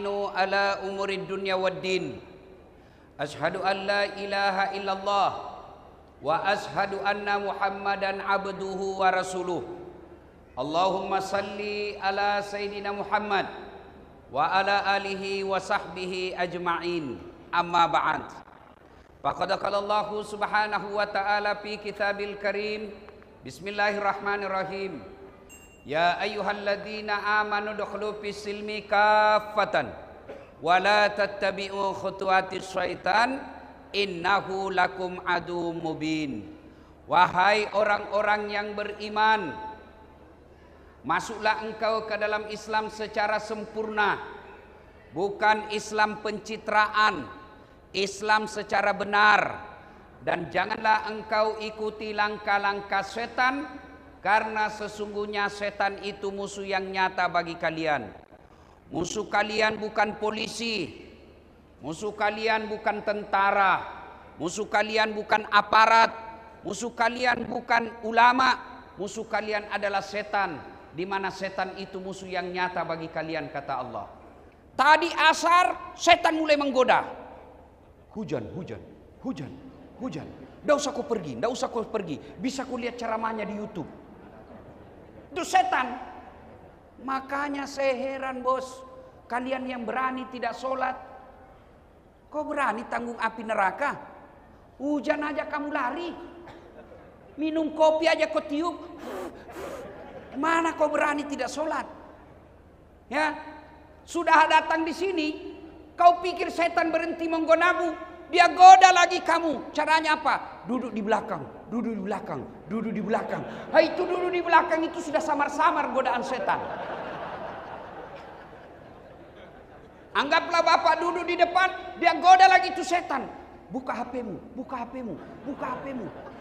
nasta'inu ala umurid dunya waddin. Ashhadu an la ilaha illallah wa ashhadu anna Muhammadan abduhu wa rasuluh. Allahumma salli ala Sayyidina Muhammad wa ala alihi wa sahbihi ajma'in. Amma ba'd. Faqad qala Allah subhanahu wa ta'ala fi kitabil karim. Bismillahirrahmanirrahim. Ya ayyuhalladzina amanu dukhulu fis silmi kaffatan wa la tattabi'u khutuwatis syaitan innahu lakum adu mubin. Wahai orang-orang yang beriman, masuklah engkau ke dalam Islam secara sempurna, bukan Islam pencitraan, Islam secara benar. Dan janganlah engkau ikuti langkah-langkah setan, karena sesungguhnya setan itu musuh yang nyata bagi kalian. Musuh kalian bukan polisi, musuh kalian bukan tentara, musuh kalian bukan aparat, musuh kalian bukan ulama, musuh kalian adalah setan, di mana setan itu musuh yang nyata bagi kalian, kata Allah. Tadi asar setan mulai menggoda. Hujan. Nggak usah kau pergi. Bisa kau lihat ceramahnya di YouTube. Itu setan. Makanya saya heran, bos. Kalian yang berani tidak sholat, kau berani tanggung api neraka? Hujan aja kamu lari. Minum kopi aja kau tiup. Mana kau berani tidak sholat? Ya, sudah datang di sini, kau pikir setan berhenti menggodamu, dia goda lagi kamu. Caranya apa? Duduk di belakang. Hai, itu duduk di belakang itu sudah samar-samar godaan setan. Anggaplah bapak duduk di depan, dia goda lagi itu setan. Buka HPmu.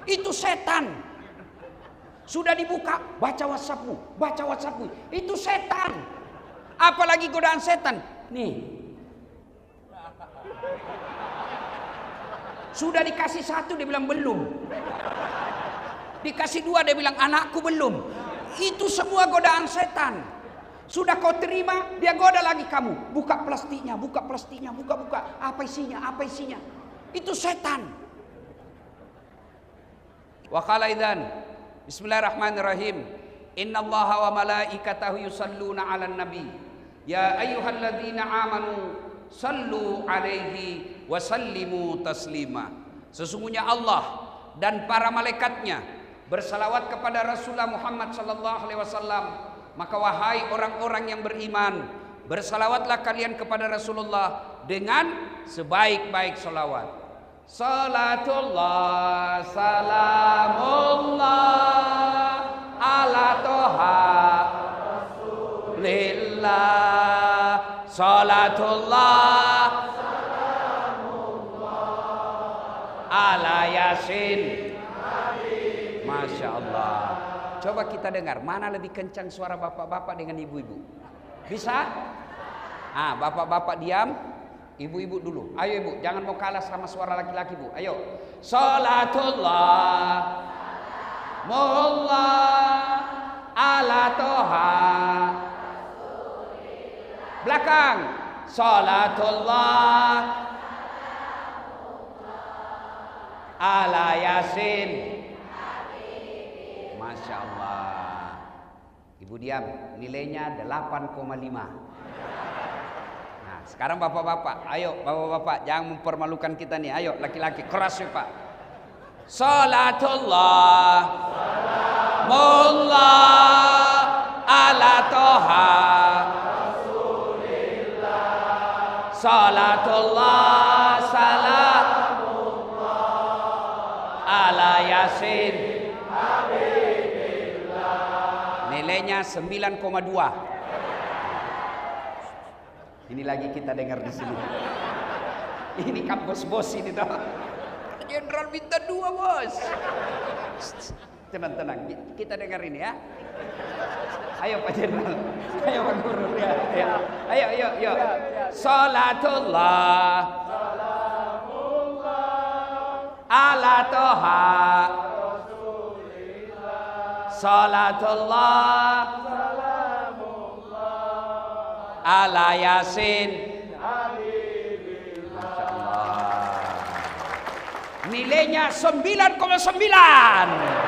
Itu setan. Sudah dibuka, baca WhatsAppmu. Itu setan. Apalagi godaan setan. Nih. Sudah dikasih satu, dia bilang belum. Dikasih dua, dia bilang anakku belum. Itu semua godaan setan. Sudah kau terima, dia goda lagi kamu. Buka plastiknya. Apa isinya? Itu setan. Wa qala idzan. Bismillahirrahmanirrahim. Innallaha wa malaikatahu yusalluna 'alan nabi. Ya ayyuhalladzina amanu sallu 'alaihi wa sallimu taslima. Sesungguhnya Allah dan para malaikatnya bersalawat kepada Rasulullah Muhammad sallallahu alaihi wasallam. Maka wahai orang-orang yang beriman, bersalawatlah kalian kepada Rasulullah dengan sebaik-baik salawat. Salatullah salamullah ala toha Rasulillah. Salatullah salamullah ala Yasin. Masya Allah. Coba kita dengar, mana lebih kencang suara bapak-bapak dengan ibu-ibu? Bisa? Bapak-bapak diam, ibu-ibu dulu. Ayo ibu, jangan mau kalah sama suara laki-laki bu. Ayo. Salatullah mullah ala toha. Belakang. Salatullah ala Yasin. Masya Allah. Ibu diam, nilainya 8,5. Nah, sekarang bapak-bapak, ayo bapak-bapak, jangan mempermalukan kita nih. Ayo laki-laki, keras ya pak. Salatullah mullah ala toha Rasulillah. Salatullah salamullah ala Yasin. Nilainya 9,2. Ini lagi kita dengar di sini. Ini kan bos-bos ini toh. Jenderal minta 2 bos. Tenang. Kita dengar ini ya. Ayo Pak Jenderal. Ayo Pak Guru ya. Ayo. Salatullah ala toha Salatullah ala Yasin. Masya Allah. Nilainya 9,9.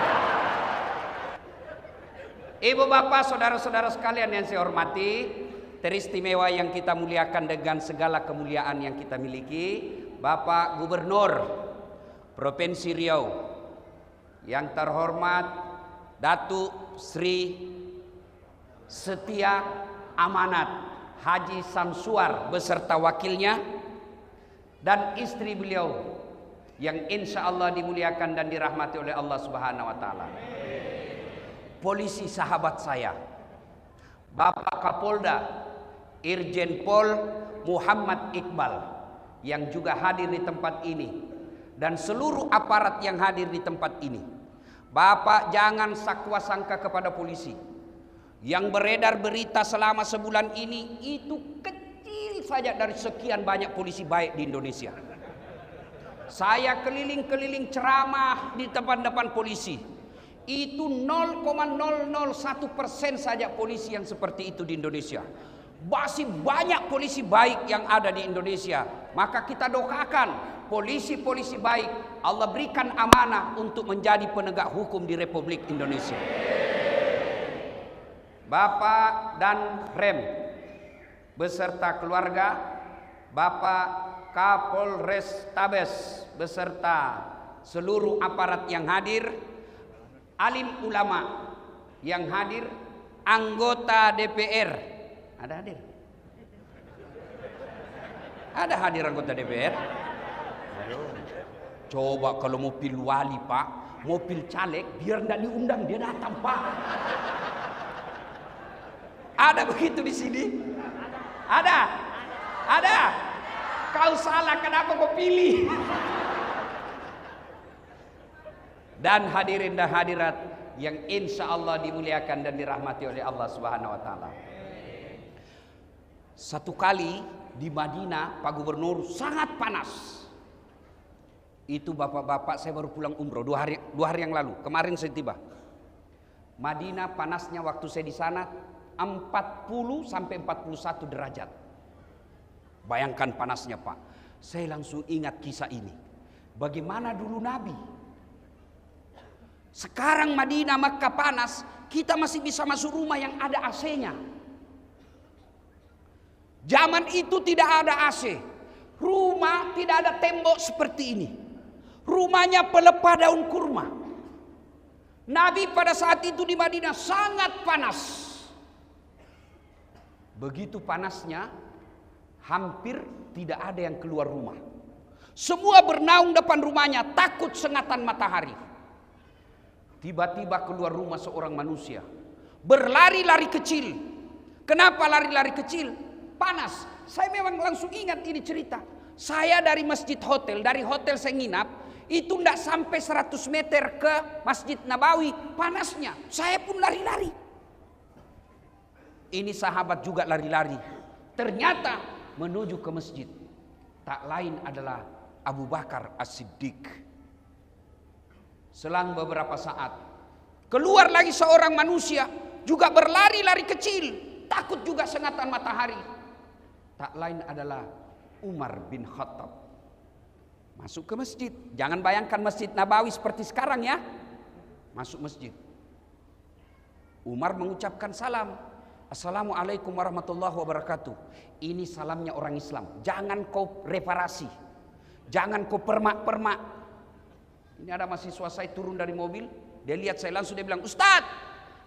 Ibu bapak, saudara-saudara sekalian yang saya hormati, teristimewa yang kita muliakan dengan segala kemuliaan yang kita miliki, Bapak Gubernur Provinsi Riau yang terhormat Datuk Sri Setia Amanat Haji Samsuar beserta wakilnya dan istri beliau yang insya Allah dimuliakan dan dirahmati oleh Allah Subhanahu wa Ta'ala. Polisi sahabat saya, Bapak Kapolda Irjen Pol Muhammad Iqbal yang juga hadir di tempat ini, dan seluruh aparat yang hadir di tempat ini. Bapak jangan sakwa sangka kepada polisi. Yang beredar berita selama sebulan ini itu kecil saja dari sekian banyak polisi baik di Indonesia. Saya keliling-keliling ceramah di depan polisi. Itu 0,001% saja polisi yang seperti itu di Indonesia. Masih banyak polisi baik yang ada di Indonesia. Maka kita doakan polisi-polisi baik Allah berikan amanah untuk menjadi penegak hukum di Republik Indonesia. Bapak dan Rem beserta keluarga, Bapak Kapolres Tabes beserta seluruh aparat yang hadir, alim ulama yang hadir, anggota DPR. Ada hadir? Ada hadir anggota DPR? Coba kalau mau pilih wali Pak, mau pilih caleg, biar tidak diundang dia datang Pak. Ada begitu di sini? Ada? Ada? Kau salah, kenapa kau pilih? Dan hadirin dan hadirat yang insya Allah dimuliakan dan dirahmati oleh Allah Subhanahu wa Ta'ala. Satu kali di Madinah, Pak Gubernur, sangat panas. Itu bapak-bapak, saya baru pulang umroh 2 hari yang lalu. Kemarin saya tiba. Madinah panasnya waktu saya di sana 40 sampai 41 derajat. Bayangkan panasnya Pak. Saya langsung ingat kisah ini. Bagaimana dulu Nabi. Sekarang Madinah, Makkah panas, kita masih bisa masuk rumah yang ada AC-nya. Zaman itu tidak ada AC. Rumah tidak ada tembok seperti ini. Rumahnya pelepah daun kurma. Nabi pada saat itu di Madinah sangat panas. Begitu panasnya, hampir tidak ada yang keluar rumah. Semua bernaung depan rumahnya, takut sengatan matahari. Tiba-tiba keluar rumah seorang manusia, berlari-lari kecil. Kenapa lari-lari kecil? Panas. Saya memang langsung ingat ini cerita. Saya dari masjid hotel, dari hotel saya nginap, itu tidak sampai 100 meter ke Masjid Nabawi, panasnya. Saya pun lari-lari. Ini sahabat juga lari-lari. Ternyata menuju ke masjid. Tak lain adalah Abu Bakar As-Siddiq. Selang beberapa saat, keluar lagi seorang manusia, juga berlari-lari kecil, takut juga sengatan matahari. Tak lain adalah Umar bin Khattab. Masuk ke masjid. Jangan bayangkan Masjid Nabawi seperti sekarang ya. Masuk masjid. Umar mengucapkan salam. Assalamualaikum warahmatullahi wabarakatuh. Ini salamnya orang Islam. Jangan kau reparasi. Jangan kau permak-permak. Ini ada mahasiswa saya turun dari mobil. Dia lihat saya langsung, dia bilang, Ustadz,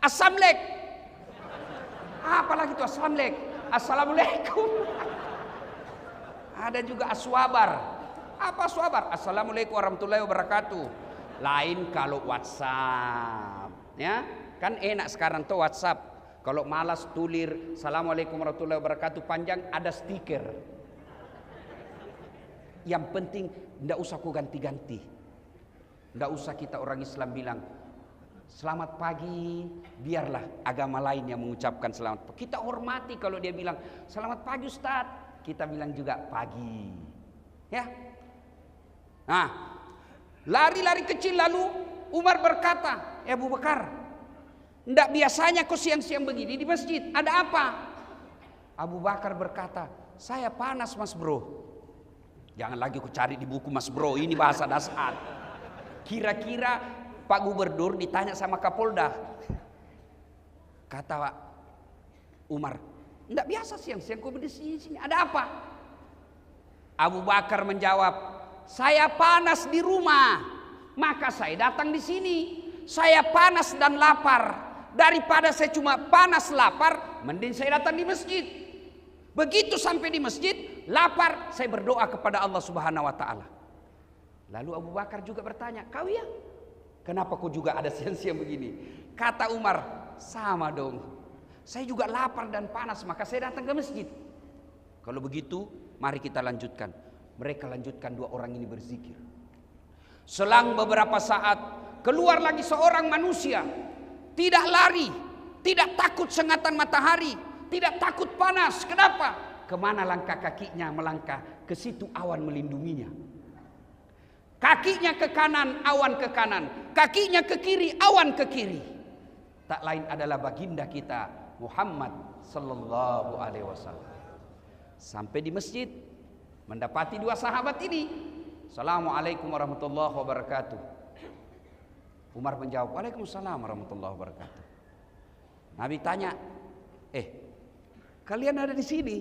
Assalamualaikum. Apalagi itu Assalamualaikum. Assalamualaikum. Ada juga aswabar. Apa aswabar? Assalamualaikum warahmatullahi wabarakatuh. Lain kalau WhatsApp, ya kan enak sekarang tuh WhatsApp. Kalau malas tulir Assalamualaikum warahmatullahi wabarakatuh panjang, ada stiker. Yang penting tidak usah ku ganti-ganti. Tidak usah kita orang Islam bilang selamat pagi, biarlah agama lain yang mengucapkan selamat pagi. Kita hormati kalau dia bilang selamat pagi Ustadz, kita bilang juga pagi. Ya. Nah, lari-lari kecil lalu Umar berkata, Abu Bakar, tidak biasanya kau siang-siang begini di masjid, ada apa? Abu Bakar berkata, saya panas mas bro. Jangan lagi ku cari di buku mas bro, ini bahasa dasar. Kira-kira Pak Gubernur ditanya sama Kapolda. Kata Umar, enggak biasa siang-siang kau di sini, ada apa? Abu Bakar menjawab, saya panas di rumah, maka saya datang di sini. Saya panas dan lapar. Daripada saya cuma panas lapar, mending saya datang di masjid. Begitu sampai di masjid, lapar, saya berdoa kepada Allah Subhanahu wa taala. Lalu Abu Bakar juga bertanya, kau ya? Kenapa kau juga ada siang-siang begini? Kata Umar, sama dong. Saya juga lapar dan panas, maka saya datang ke masjid. Kalau begitu, mari kita lanjutkan. Mereka lanjutkan, dua orang ini berzikir. Selang beberapa saat, keluar lagi seorang manusia. Tidak lari, tidak takut sengatan matahari, tidak takut panas. Kenapa? Kemana langkah kakinya melangkah? Ke situ awan melindunginya. Kakinya ke kanan, awan ke kanan. Kakinya ke kiri, awan ke kiri. Tak lain adalah baginda kita Muhammad sallallahu alaihi wasallam. Sampai di masjid, mendapati dua sahabat ini. Assalamualaikum warahmatullahi wabarakatuh. Umar menjawab, waalaikumsalam warahmatullahi wabarakatuh. Nabi tanya, kalian ada di sini?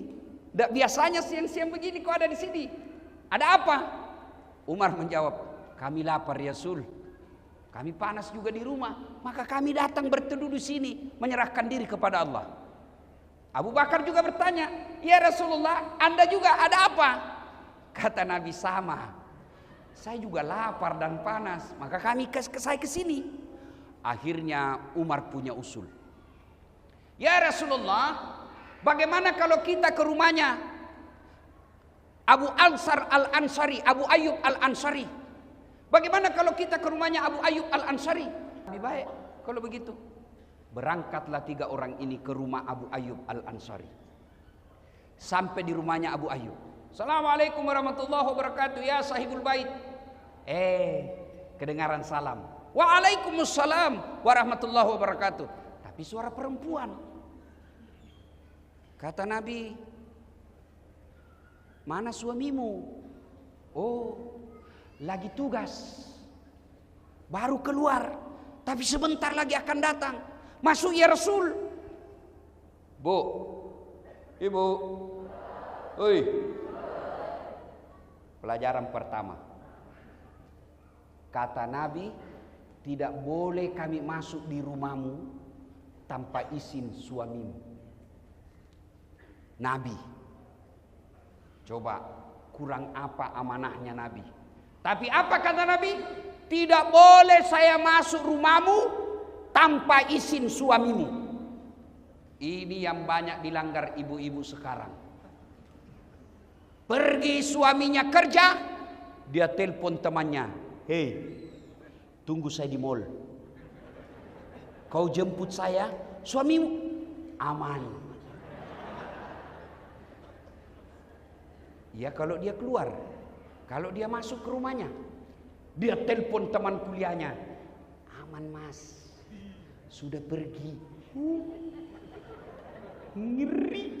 Tidak biasanya siang-siang begini kau ada di sini. Ada apa? Umar menjawab, kami lapar ya Rasul. Kami panas juga di rumah, maka kami datang berteduh di sini, menyerahkan diri kepada Allah. Abu Bakar juga bertanya, ya Rasulullah, Anda juga ada apa? Kata Nabi, sama. Saya juga lapar dan panas, maka saya ke sini. Akhirnya Umar punya usul. Ya Rasulullah, bagaimana kalau kita ke rumahnya Abu Ansar Al-Ansari, Abu Ayyub Al-Ansari? Bagaimana kalau kita ke rumahnya Abu Ayyub Al-Ansari? Lebih baik kalau begitu. Berangkatlah 3 orang ini ke rumah Abu Ayyub Al-Ansari. Sampai di rumahnya Abu Ayyub. Assalamualaikum warahmatullahi wabarakatuh ya sahibul bait. Kedengaran salam. Waalaikumsalam warahmatullahi wabarakatuh. Tapi suara perempuan. Kata Nabi, mana suamimu? Oh, lagi tugas. Baru keluar, tapi sebentar lagi akan datang. Masuk ya Rasul. Bu, ibu. Oi. Pelajaran pertama. Kata Nabi, tidak boleh kami masuk di rumahmu tanpa izin suamimu. Nabi. Coba kurang apa amanahnya Nabi. Tapi apa kata Nabi? Tidak boleh saya masuk rumahmu tanpa izin suamimu. Ini yang banyak dilanggar ibu-ibu sekarang. Pergi suaminya kerja, dia telepon temannya, hei, tunggu saya di mall. Kau jemput saya, suamimu aman. Ya kalau dia keluar, kalau dia masuk ke rumahnya, dia telepon teman kuliahnya, aman mas, sudah pergi. Ngeri,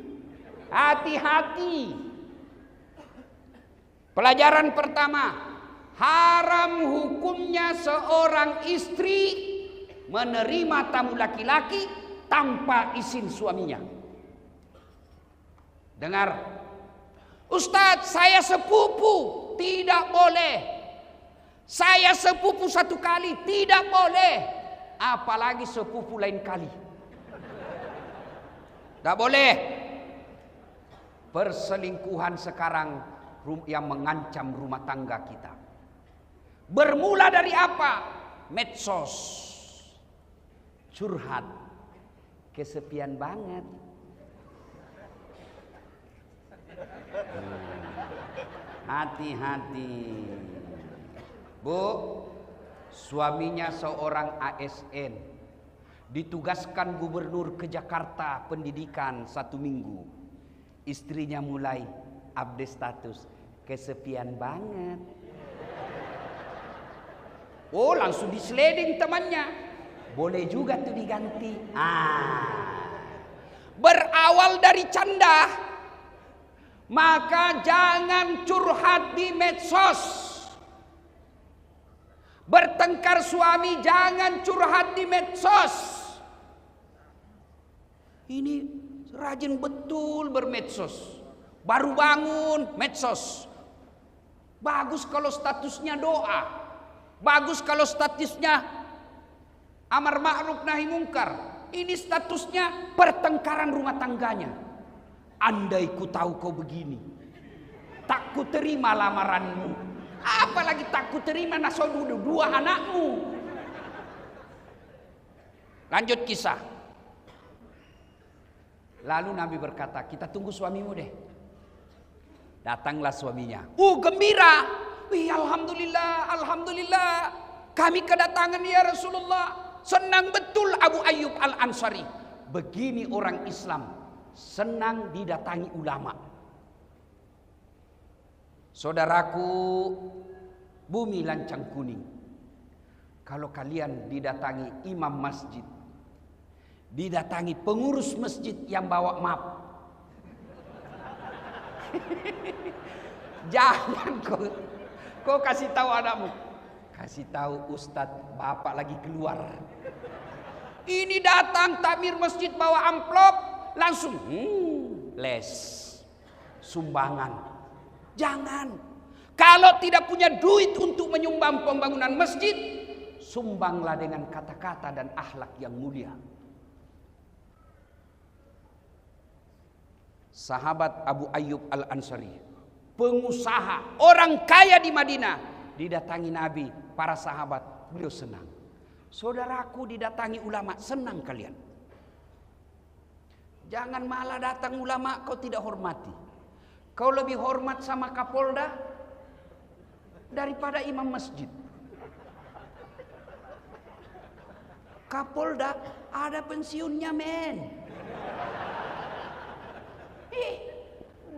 hati-hati. Pelajaran pertama, haram hukumnya seorang istri menerima tamu laki-laki tanpa izin suaminya. Dengar, Ustadz, saya sepupu, tidak boleh. Saya sepupu 1 kali, tidak boleh. Apalagi sepupu lain kali. Tidak boleh. Perselingkuhan sekarang yang mengancam rumah tangga kita. Bermula dari apa? Medsos. Curhat. Kesepian banget. Hati-hati. Bu, suaminya seorang ASN. Ditugaskan gubernur ke Jakarta pendidikan 1 minggu. Istrinya mulai update status. Kesepian banget. Oh, langsung disleding temannya. Boleh juga tuh diganti. berawal dari canda, maka jangan curhat di medsos. Bertengkar suami jangan curhat di medsos. Ini rajin betul bermedsos. Baru bangun medsos. Bagus kalau statusnya doa. Bagus kalau statusnya amar ma'ruf nahi mungkar. Ini statusnya pertengkaran rumah tangganya. Andai ku tahu kau begini, tak ku terima lamaranmu. Apalagi tak ku terima nasodu dua anakmu. Lanjut kisah. Lalu Nabi berkata, kita tunggu suamimu deh. Datanglah suaminya. Gembira. Wih, alhamdulillah, alhamdulillah. Kami kedatangan ya Rasulullah. Senang betul Abu Ayyub Al-Ansari. Begini orang Islam, senang didatangi ulama. Saudaraku, bumi lancang kuning. Kalau kalian didatangi imam masjid, didatangi pengurus masjid yang bawa map, jangan kau kasih tahu anakmu, kasih tahu Ustadz bapak lagi keluar. Ini datang takmir masjid bawa amplop, langsung les sumbangan. Jangan. Kalau tidak punya duit untuk menyumbang pembangunan masjid, sumbanglah dengan kata-kata dan akhlak yang mulia. Sahabat Abu Ayyub Al-Ansari, pengusaha, orang kaya di Madinah, didatangi Nabi, para sahabat, beliau senang. Saudaraku didatangi ulama, senang kalian. Jangan malah datang ulama kau tidak hormati. Kau lebih hormat sama Kapolda daripada imam masjid. Kapolda ada pensiunnya, men.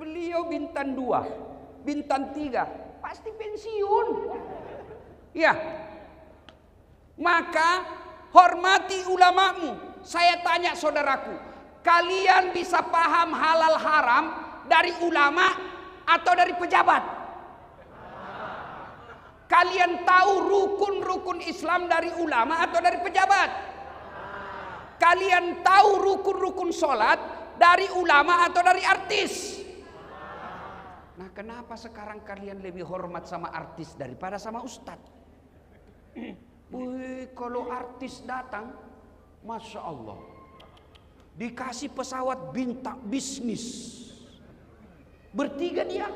Beliau bintang 2, bintang 3, pasti pensiun. Ya. Maka hormati ulamamu. Saya tanya saudaraku, kalian bisa paham halal haram dari ulama atau dari pejabat? Kalian tahu rukun-rukun Islam dari ulama atau dari pejabat? Kalian tahu rukun-rukun sholat dari ulama atau dari artis? Nah, kenapa sekarang kalian lebih hormat sama artis daripada sama ustadz? Wih, kalau artis datang, Masya Allah, dikasih pesawat bintang bisnis. Bertiga dia.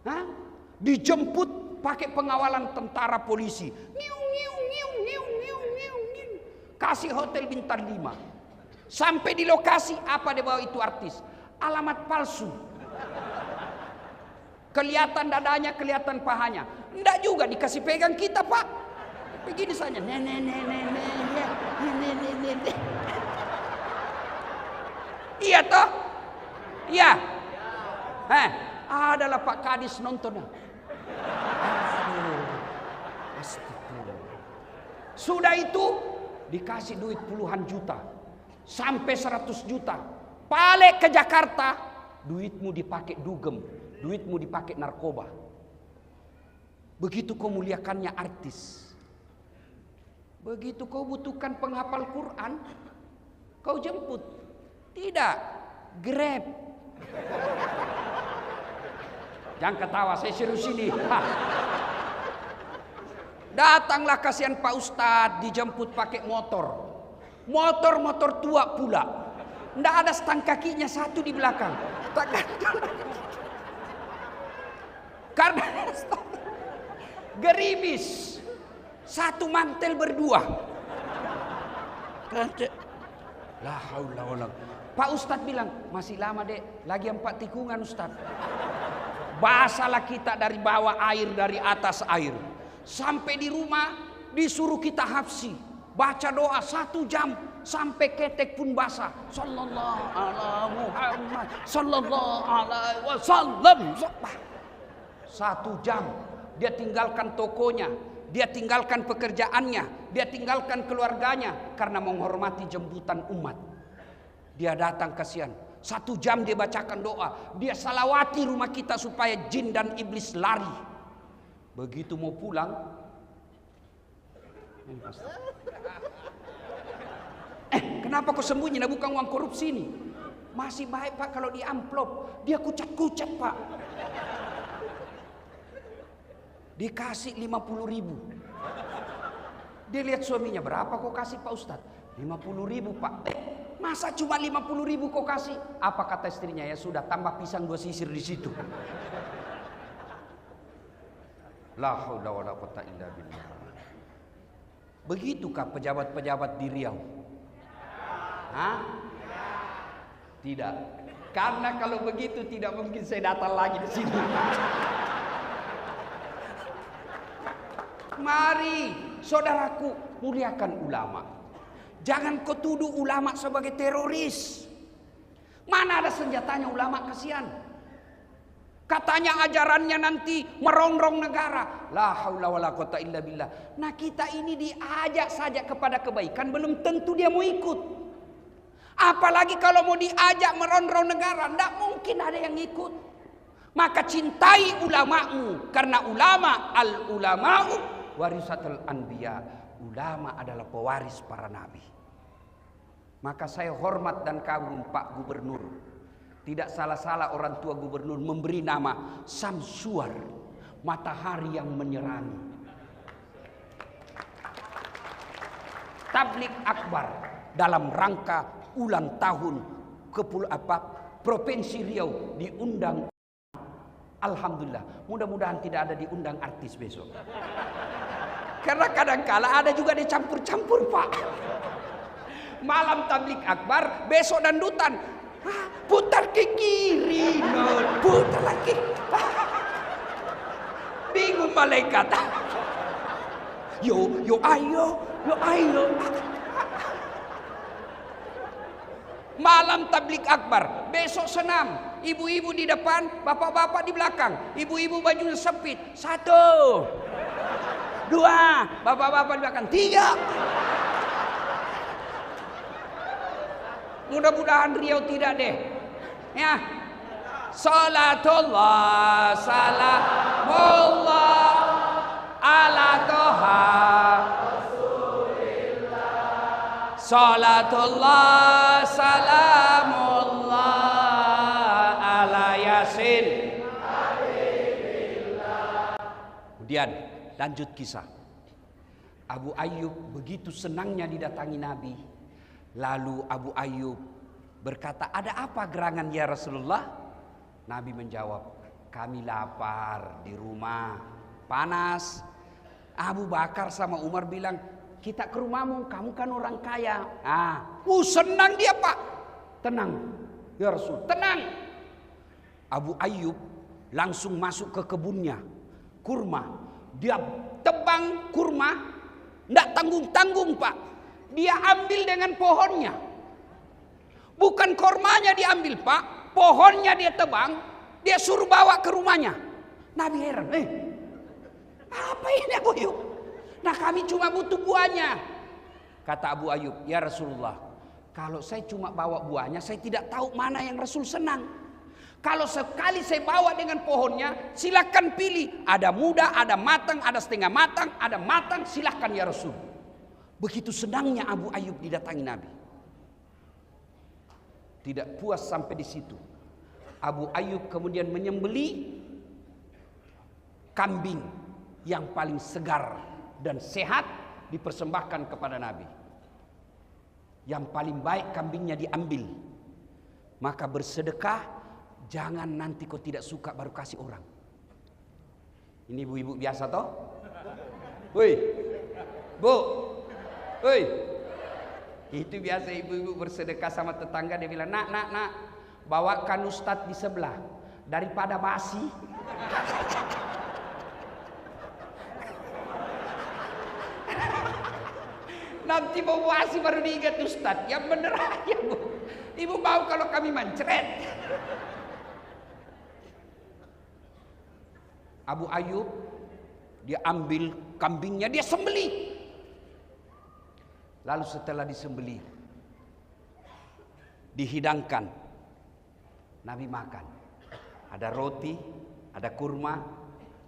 Hah? Dijemput pakai pengawalan tentara polisi. Kasih hotel bintang 5. Sampai di lokasi, apa dia bawa itu artis? Alamat palsu. Kelihatan dadanya, kelihatan pahanya. Enggak juga dikasih pegang kita, Pak. Begini saja. Iya toh? Iya. Adalah Pak Kadis nonton. Sudah itu dikasih duit puluhan juta. Sampai 100 juta. Balik ke Jakarta, duitmu dipakai dugem, duitmu dipakai narkoba. Begitu kau muliakannya artis. Begitu kau butuhkan penghafal Quran, kau jemput. Tidak, Grab. Jangan ketawa, saya serius ini. Datanglah kasihan Pak Ustadz, dijemput pakai motor. Motor tua pula. Nggak ada stang kakinya, satu di belakang. Karena gerimis. Satu mantel berdua. La haula wala. Pak Ustadz bilang, masih lama dek, lagi 4 tikungan Ustadz. Basalah kita dari bawah air, dari atas air. Sampai di rumah disuruh kita hafsi. Baca doa 1 jam sampai ketek pun basah. Sallallahu alaihi Muhammad sallallahu alaihi wasallam. 1 jam dia tinggalkan tokonya, dia tinggalkan pekerjaannya, dia tinggalkan keluarganya karena menghormati jemputan umat. Dia datang kasihan. 1 jam dia bacakan doa. Dia salawati rumah kita supaya jin dan iblis lari. Begitu mau pulang. Kenapa kau sembunyi? Nah, bukan uang korupsi ini. Masih baik Pak kalau di amplop. Dia kucat-kucat Pak. Dikasih 50.000. Dia lihat suaminya, berapa kau kasih Pak Ustadz? 50.000 Pak. Masa cuma 50.000 kau kasih? Apa kata istrinya? Ya sudah, tambah pisang 2 sisir di situ. La haula wala quwata illa billah. Begitukah pejabat-pejabat di Riau? Hah? Tidak. Karena kalau begitu tidak mungkin saya datang lagi di sini. Mari, saudaraku, muliakan ulama. Jangan kau tuduh ulama sebagai teroris. Mana ada senjatanya ulama, kasihan. Katanya ajarannya nanti merongrong negara. La haula wala quwata illa billah. Nah, kita ini diajak saja kepada kebaikan, belum tentu dia mau ikut. Apalagi kalau mau diajak merongrong negara, tidak mungkin ada yang ikut. Maka cintai ulamamu, karena ulama al-ulama'u warisatul anbiya. Ulama adalah pewaris para nabi. Maka saya hormat dan kagum Pak Gubernur. Tidak salah-salah orang tua gubernur memberi nama Samsuar, matahari yang menyerangi. Tablik akbar dalam rangka ulang tahun Provinsi Riau diundang. Alhamdulillah, mudah-mudahan tidak ada diundang artis besok. Karena kadang-kala ada juga dicampur-campur Pak. Malam tablik akbar, besok dandutan. Putar ke kiri, putar lagi. Bingung malaikat. Yo ayo. Malam tablik akbar, besok senam. Ibu-ibu di depan, bapak-bapak di belakang. Ibu-ibu bajunya sempit. 1, 2, bapak-bapak di belakang. 3. Mudah-mudahan Riau tidak deh. Ya. Salatullah, salamullah ala toha. Salatullah, salamullah ala yasin. Kemudian lanjut kisah. Abu Ayyub begitu senangnya didatangi Nabi. Lalu Abu Ayyub berkata, ada apa gerangan ya Rasulullah? Nabi menjawab, kami lapar di rumah, panas. Abu Bakar sama Umar bilang, kita ke rumahmu, kamu kan orang kaya. Senang dia Pak. Tenang ya Rasul, tenang. Abu Ayyub langsung masuk ke kebunnya, kurma. Dia tebang kurma, tidak tanggung-tanggung Pak. Dia ambil dengan pohonnya. Bukan kurmanya diambil Pak, pohonnya dia tebang, dia suruh bawa ke rumahnya. Nabi heran, apa ini Abu Ayyub? Nah, kami cuma butuh buahnya. Kata Abu Ayyub, ya Rasulullah, kalau saya cuma bawa buahnya, saya tidak tahu mana yang Rasul senang. Kalau sekali saya bawa dengan pohonnya, silakan pilih. Ada muda, ada matang, ada setengah matang, ada matang, silakan ya Rasul. Begitu senangnya Abu Ayyub didatangi Nabi. Tidak puas sampai di situ. Abu Ayyub kemudian menyembelih kambing yang paling segar dan sehat, dipersembahkan kepada Nabi. Yang paling baik kambingnya diambil. Maka bersedekah, jangan nanti kau tidak suka baru kasih orang. Ini ibu-ibu biasa toh? Woi, Bu, woi. Itu biasa ibu-ibu bersedekah sama tetangga, dia bilang, nak, bawakan ustadz di sebelah daripada basi. Nanti mau basi baru diingat ustadz. Yang bener aja Bu. Ibu mau kalau kami mencret. Abu Ayyub dia ambil kambingnya, dia sembelih. Lalu setelah disembelih, dihidangkan. Nabi makan. Ada roti, ada kurma,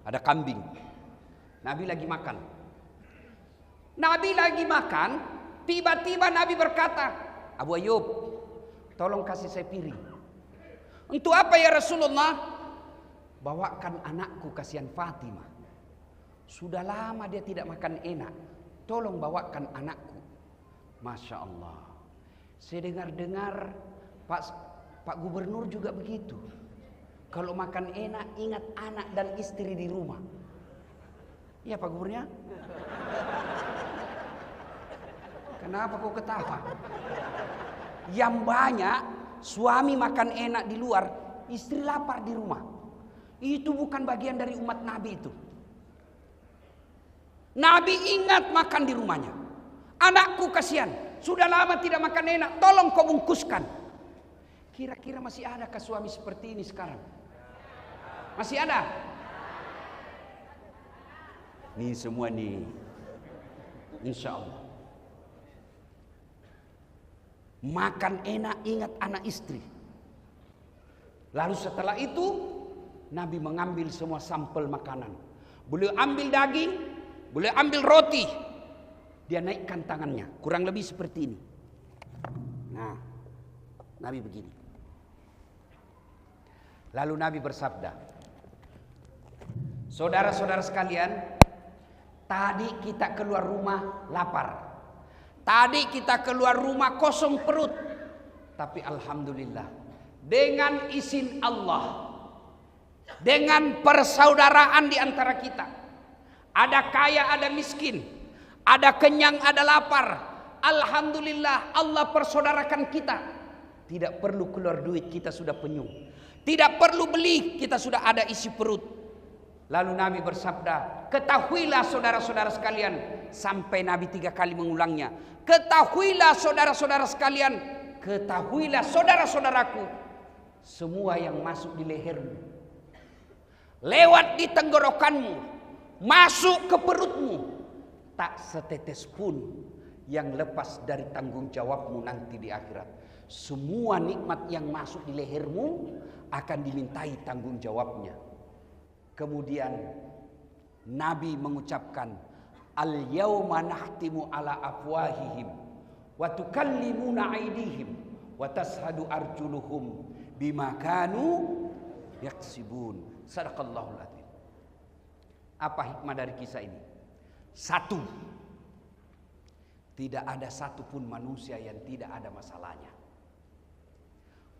ada kambing. Nabi lagi makan. Nabi lagi makan, tiba-tiba Nabi berkata, Abu Ayyub, tolong kasih saya piring. Untuk apa ya Rasulullah? Bawakan anakku, kasihan Fatimah. Sudah lama dia tidak makan enak. Tolong bawakan anakku. Masya Allah. Saya dengar-dengar Pak Gubernur juga begitu. Kalau makan enak, ingat anak dan istri di rumah. Iya Pak Gubernur? Kenapa kau ketawa? Yang banyak suami makan enak di luar, istri lapar di rumah. Itu bukan bagian dari umat Nabi itu. Nabi ingat makan di rumahnya. Anakku kasihan, sudah lama tidak makan enak, tolong kau bungkuskan. Kira-kira masih adakah suami seperti ini sekarang? Masih ada? Nih semua nih, insya Allah. Makan enak, ingat anak istri. Lalu setelah itu Nabi mengambil semua sampel makanan. Beliau ambil daging, beliau ambil roti. Dia naikkan tangannya, kurang lebih seperti ini. Nah, Nabi begini. Lalu Nabi bersabda, saudara-saudara sekalian, tadi kita keluar rumah lapar. Tadi kita keluar rumah kosong perut. Tapi alhamdulillah, dengan izin Allah, dengan persaudaraan di antara kita, ada kaya, ada miskin, ada kenyang, ada lapar. Alhamdulillah, Allah persaudarakan kita. Tidak perlu keluar duit, kita sudah penyung. Tidak perlu beli, kita sudah ada isi perut. Lalu Nabi bersabda, ketahuilah saudara-saudara sekalian. Sampai Nabi 3 kali mengulangnya. Ketahuilah saudara-saudara sekalian. Ketahuilah saudara-saudaraku. Semua yang masuk di lehermu, lewat di tenggorokanmu, masuk ke perutmu, tak setetes pun yang lepas dari tanggung jawabmu nanti di akhirat. Semua nikmat yang masuk di lehermu akan dimintai tanggung jawabnya. Kemudian Nabi mengucapkan, al-yawma nahtimu ala afwahihim wa tukallimuna aydihim wa tashhadu arjuluhum bima kanu yaksibun. Sadaqallahul adzim. Apa hikmah dari kisah ini? Satu, tidak ada satupun manusia yang tidak ada masalahnya.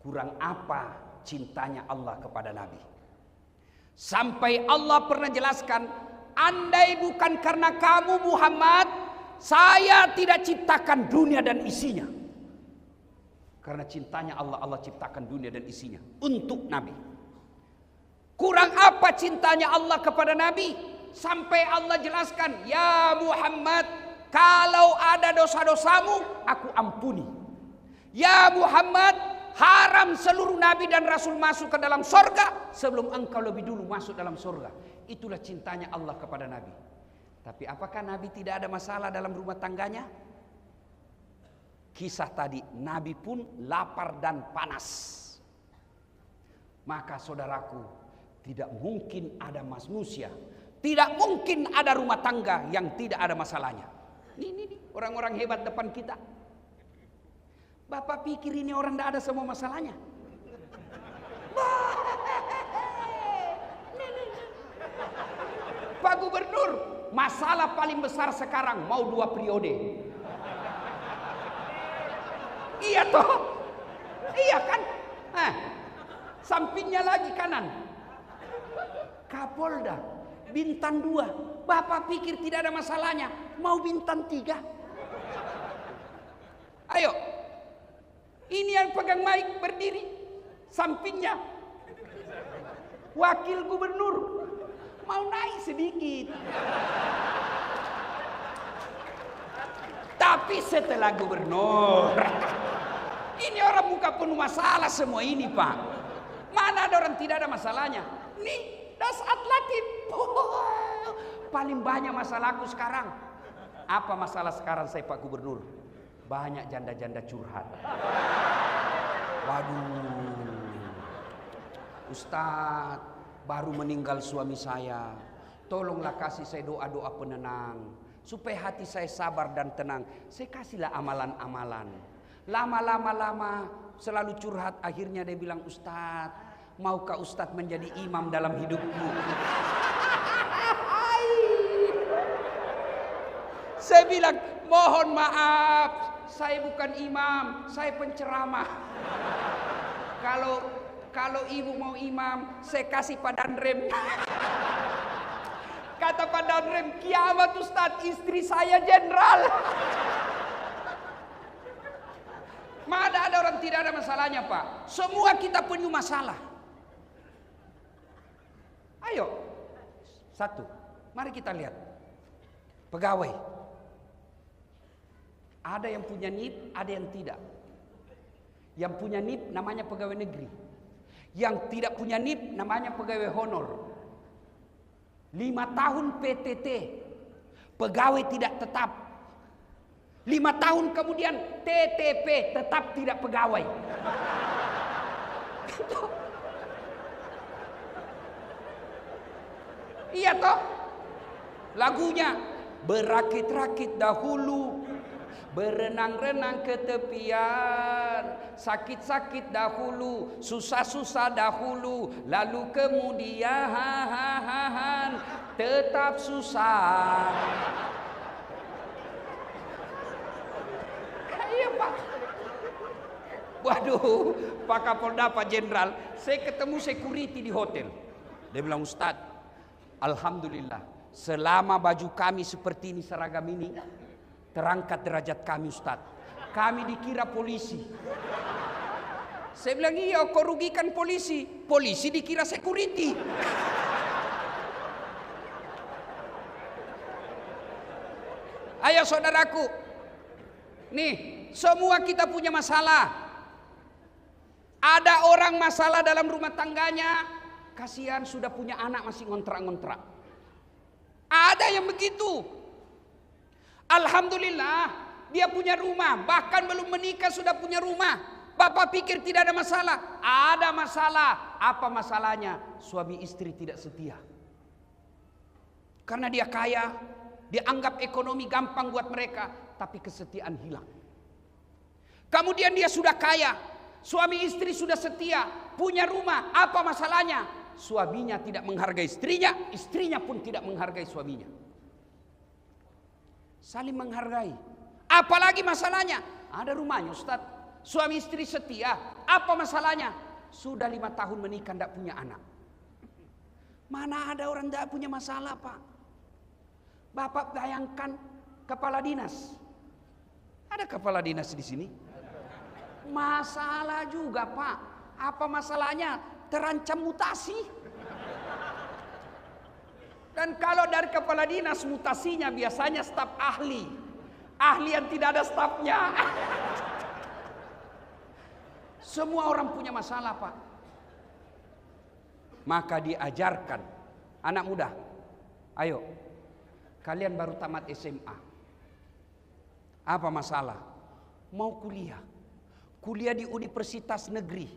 Kurang apa cintanya Allah kepada Nabi? Sampai Allah pernah jelaskan, andai bukan karena kamu Muhammad, saya tidak ciptakan dunia dan isinya. Karena cintanya Allah, Allah ciptakan dunia dan isinya untuk Nabi. Kurang apa cintanya Allah kepada Nabi? Sampai Allah jelaskan, ya Muhammad, kalau ada dosa-dosamu, aku ampuni. Ya Muhammad, haram seluruh nabi dan rasul masuk ke dalam sorga sebelum engkau lebih dulu masuk dalam sorga. Itulah cintanya Allah kepada Nabi. Tapi apakah Nabi tidak ada masalah dalam rumah tangganya? Kisah tadi, Nabi pun lapar dan panas. Maka saudaraku, tidak mungkin ada manusia, tidak mungkin ada rumah tangga yang tidak ada masalahnya. Ini orang-orang hebat depan kita. Bapak pikir ini orang tidak ada semua masalahnya? Pak Gubernur, masalah paling besar sekarang mau 2 periode. Iya toh? Iya kan? Sampingnya lagi kanan, Kapolda, bintang 2. Bapak pikir tidak ada masalahnya, mau bintang 3. Ayo. Ini yang pegang mic berdiri, sampingnya wakil gubernur, mau naik sedikit. Tapi setelah gubernur, ini orang muka penuh masalah semua ini Pak. Mana ada orang tidak ada masalahnya? Nih, Dasat Latif. Paling banyak masalahku sekarang. Apa masalah sekarang saya Pak Gubernur? Banyak janda-janda curhat. Waduh, Ustadz, baru meninggal suami saya. Tolonglah kasih saya doa-doa penenang, supaya hati saya sabar dan tenang. Saya kasihlah amalan-amalan. Lama selalu curhat. Akhirnya dia bilang, Ustadz, maukah Ustadz menjadi imam dalam hidupku? Saya bilang, mohon maaf, saya bukan imam, saya penceramah. Kalau ibu mau imam, saya kasih Pak Danrem. Kata Pak Danrem, kiamat Ustadz, istri saya jenderal. Mana ada orang tidak ada masalahnya, Pak? Semua kita punya masalah. Ayo, satu, mari kita lihat. Pegawai. Ada yang punya NIP, ada yang tidak. Yang punya NIP namanya pegawai negeri. Yang tidak punya NIP namanya pegawai honor. 5 tahun PTT, pegawai tidak tetap. 5 tahun kemudian TTP, tetap tidak pegawai. Iya toh? Lagunya, berakit-rakit dahulu, berenang-renang ke tepian, sakit-sakit dahulu, susah-susah dahulu, lalu kemudian tetap susah. Iya Pak. Waduh, Pak Kapolda, Pak Jenderal, saya ketemu security di hotel. Dia bilang, Ustadz, alhamdulillah, selama baju kami seperti ini, seragam ini, terangkat derajat kami, Ustadz. Kami dikira polisi. Saya bilang, iya, kau rugikan polisi. Polisi dikira security. Ayo saudaraku, nih, semua kita punya masalah. Ada orang masalah dalam rumah tangganya, kasihan sudah punya anak masih ngontrak-ngontrak. Ada yang begitu. Alhamdulillah, dia punya rumah, bahkan belum menikah sudah punya rumah. Bapak pikir tidak ada masalah? Ada masalah. Apa masalahnya? Suami istri tidak setia. Karena dia kaya, dia anggap ekonomi gampang buat mereka, tapi kesetiaan hilang. Kemudian dia sudah kaya, suami istri sudah setia, punya rumah. Apa masalahnya? Suaminya tidak menghargai istrinya, istrinya pun tidak menghargai suaminya. Saling menghargai. Apalagi masalahnya? Ada rumahnya, Ustaz. Suami istri setia. Apa masalahnya? Sudah 5 tahun menikah tidak punya anak. Mana ada orang tidak punya masalah, Pak? Bapak bayangkan kepala dinas. Ada kepala dinas di sini? Masalah juga, Pak. Apa masalahnya? Terancam mutasi. Dan kalau dari kepala dinas, mutasinya biasanya staf ahli. Ahli yang tidak ada stafnya. Semua orang punya masalah, Pak. Maka diajarkan anak muda, ayo, kalian baru tamat SMA. Apa masalah? Mau kuliah. Kuliah di universitas negeri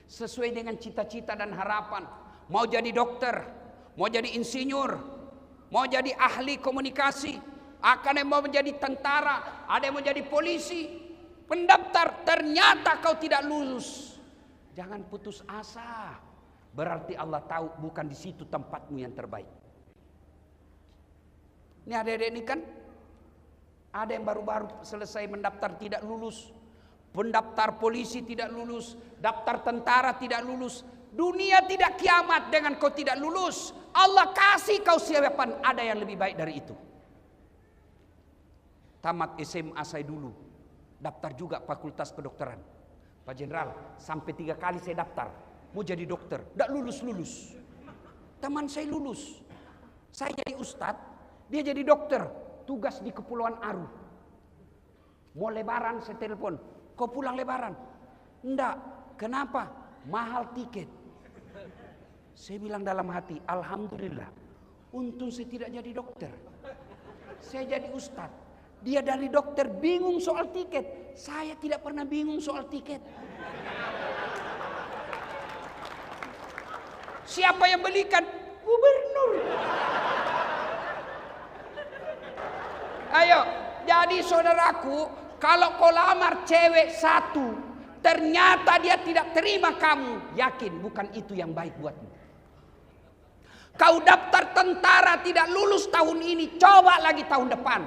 sesuai dengan cita-cita dan harapan. Mau jadi dokter, mau jadi insinyur, mau jadi ahli komunikasi, akan yang mau menjadi tentara, ada yang mau jadi polisi. Pendaftar, ternyata kau tidak lulus. Jangan putus asa. Berarti Allah tahu bukan di situ tempatmu yang terbaik. Ini adik-adik ini kan ada yang baru-baru selesai mendaftar tidak lulus. Pendaftar polisi tidak lulus, daftar tentara tidak lulus. Dunia tidak kiamat dengan kau tidak lulus. Allah kasih kau siapan, ada yang lebih baik dari itu. Tamat SMA saya dulu, daftar juga fakultas kedokteran. Pak Jenderal, sampai 3 kali saya daftar, mau jadi dokter, tidak lulus-lulus. Teman saya lulus, saya jadi ustadz, dia jadi dokter, tugas di Kepulauan Aru. Mau lebaran saya telepon, kau pulang lebaran? Enggak, kenapa? Mahal tiket. Saya bilang dalam hati, alhamdulillah, untung saya tidak jadi dokter. Saya jadi ustadz. Dia dari dokter bingung soal tiket. Saya tidak pernah bingung soal tiket. Siapa yang belikan? Gubernur. Ayo, jadi saudaraku, kalau kau lamar cewek satu, ternyata dia tidak terima kamu, yakin bukan itu yang baik buatmu. Kau daftar tentara tidak lulus tahun ini, coba lagi tahun depan.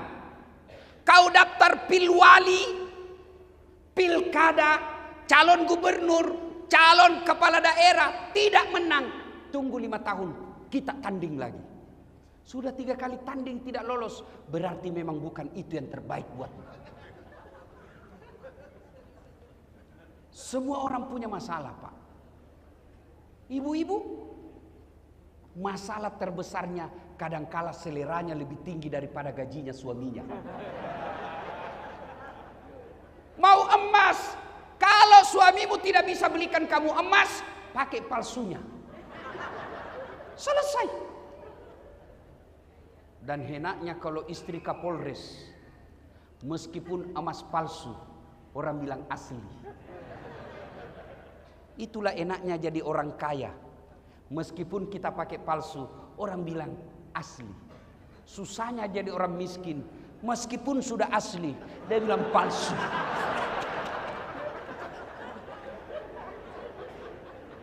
Kau daftar pilwali, pilkada, calon gubernur, calon kepala daerah, tidak menang. Tunggu 5 tahun, kita tanding lagi. Sudah 3 kali tanding tidak lolos, berarti memang bukan itu yang terbaik buatmu. Semua orang punya masalah, Pak. Ibu-ibu, masalah terbesarnya kadangkala seleranya lebih tinggi daripada gajinya suaminya. Mau emas, kalau suamimu tidak bisa belikan kamu emas, pakai palsunya. Selesai. Dan henaknya kalau istri Kapolres, meskipun emas palsu, orang bilang asli. Itulah enaknya jadi orang kaya. Meskipun kita pakai palsu, orang bilang asli. Susahnya jadi orang miskin, meskipun sudah asli, dia bilang palsu.